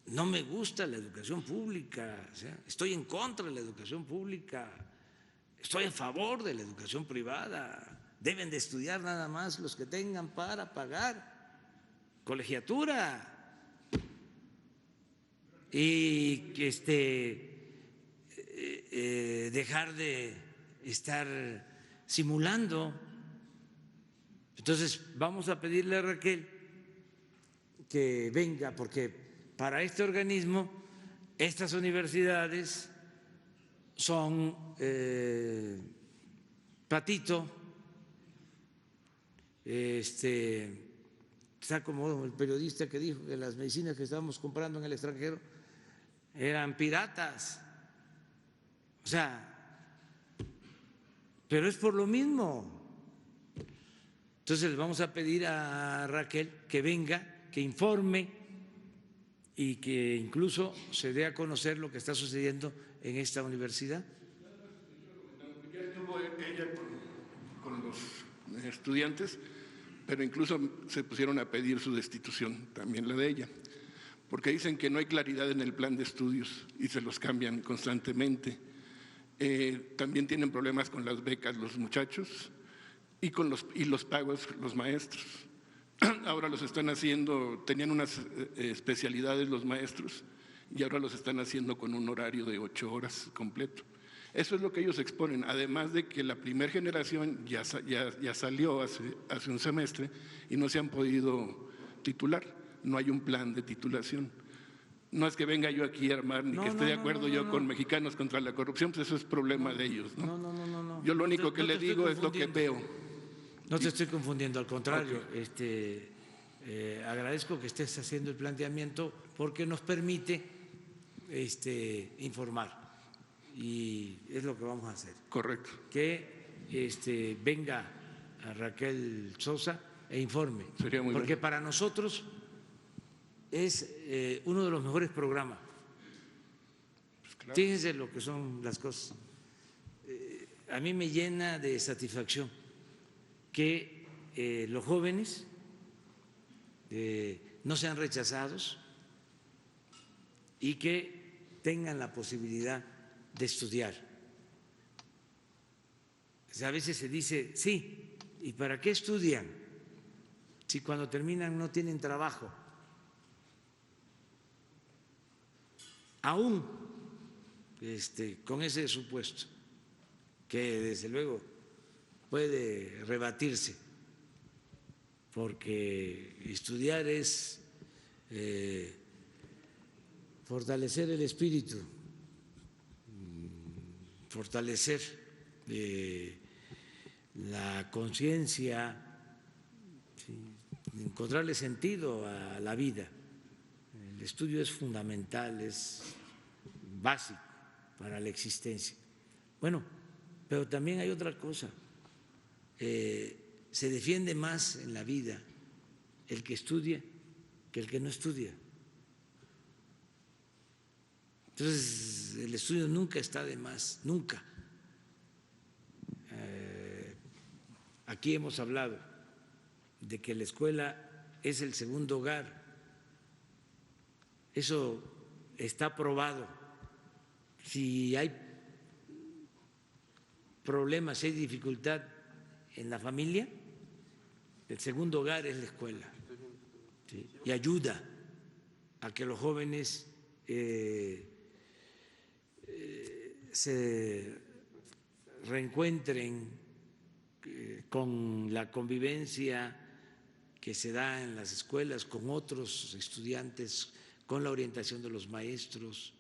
no me gusta la educación pública, o sea, estoy en contra de la educación pública, estoy a favor de la educación privada. Deben de estudiar nada más los que tengan para pagar colegiatura y dejar de estar simulando. Entonces vamos a pedirle a Raquel que venga, porque para este organismo estas universidades son patito. Está como el periodista que dijo que las medicinas que estábamos comprando en el extranjero eran piratas. O sea, pero es por lo mismo. Entonces le vamos a pedir a Raquel que venga, que informe y que incluso se dé a conocer lo que está sucediendo en esta universidad. Ya estuvo ella con los estudiantes, pero incluso se pusieron a pedir su destitución, también la de ella, porque dicen que no hay claridad en el plan de estudios y se los cambian constantemente. También tienen problemas con las becas los muchachos y con los pagos los maestros. Ahora los están haciendo, tenían unas especialidades los maestros y ahora los están haciendo con un horario de 8 horas completo. Eso es lo que ellos exponen, además de que la primera generación ya salió hace un semestre y no se han podido titular, no hay un plan de titulación. No es que venga yo aquí a armar, ni que esté de acuerdo yo con Mexicanos contra la corrupción, pues eso es problema de ellos, ¿no? No. Yo lo único que le digo es lo que veo. No te estoy confundiendo, al contrario. Agradezco que estés haciendo el planteamiento porque nos permite informar. y es lo que vamos a hacer. Correcto. Que venga a Raquel Sosa e informe. Sería muy porque bueno. para nosotros es uno de los mejores programas. Pues claro. Fíjense lo que son las cosas. A mí me llena de satisfacción que los jóvenes no sean rechazados y que tengan la posibilidad de estudiar. O sea, a veces se dice, sí, ¿y para qué estudian? Si cuando terminan no tienen trabajo. Aún con ese supuesto, que desde luego puede rebatirse, porque estudiar es fortalecer el espíritu, fortalecer la conciencia, ¿sí? Encontrarle sentido a la vida. El estudio es fundamental, es básico para la existencia. Bueno, pero también hay otra cosa. Se defiende más en la vida el que estudia que el que no estudia. Entonces, el estudio nunca está de más, nunca. Aquí hemos hablado de que la escuela es el segundo hogar. Eso está probado. Si hay problemas, si hay dificultad en la familia, el segundo hogar es la escuela, ¿sí? Y ayuda a que los jóvenes se reencuentren con la convivencia que se da en las escuelas, con otros estudiantes, con la orientación de los maestros.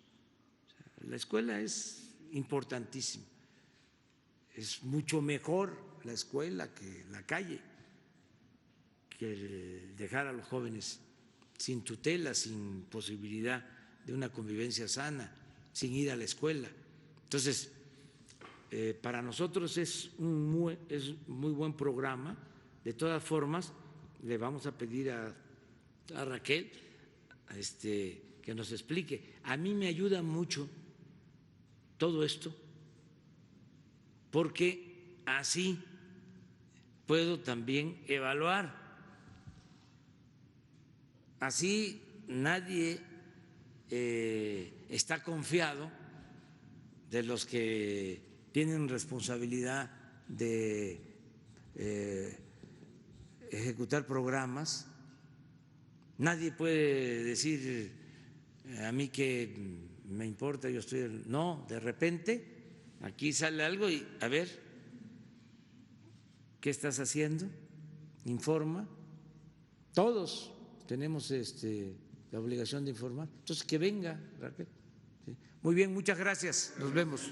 La escuela es importantísima. Es mucho mejor la escuela que la calle, que dejar a los jóvenes sin tutela, sin posibilidad de una convivencia sana, sin ir a la escuela. Entonces, para nosotros es muy buen programa. De todas formas, le vamos a pedir a Raquel que nos explique. A mí me ayuda mucho todo esto, porque así puedo también evaluar. Así nadie está confiado de los que tienen responsabilidad de ejecutar programas. Nadie puede decir a mí que me importa, yo estoy… No, de repente aquí sale algo y a ver, ¿qué estás haciendo? Informa. Todos tenemos la obligación de informar. Entonces, que venga, Raquel. Sí. Muy bien, muchas gracias. Nos vemos.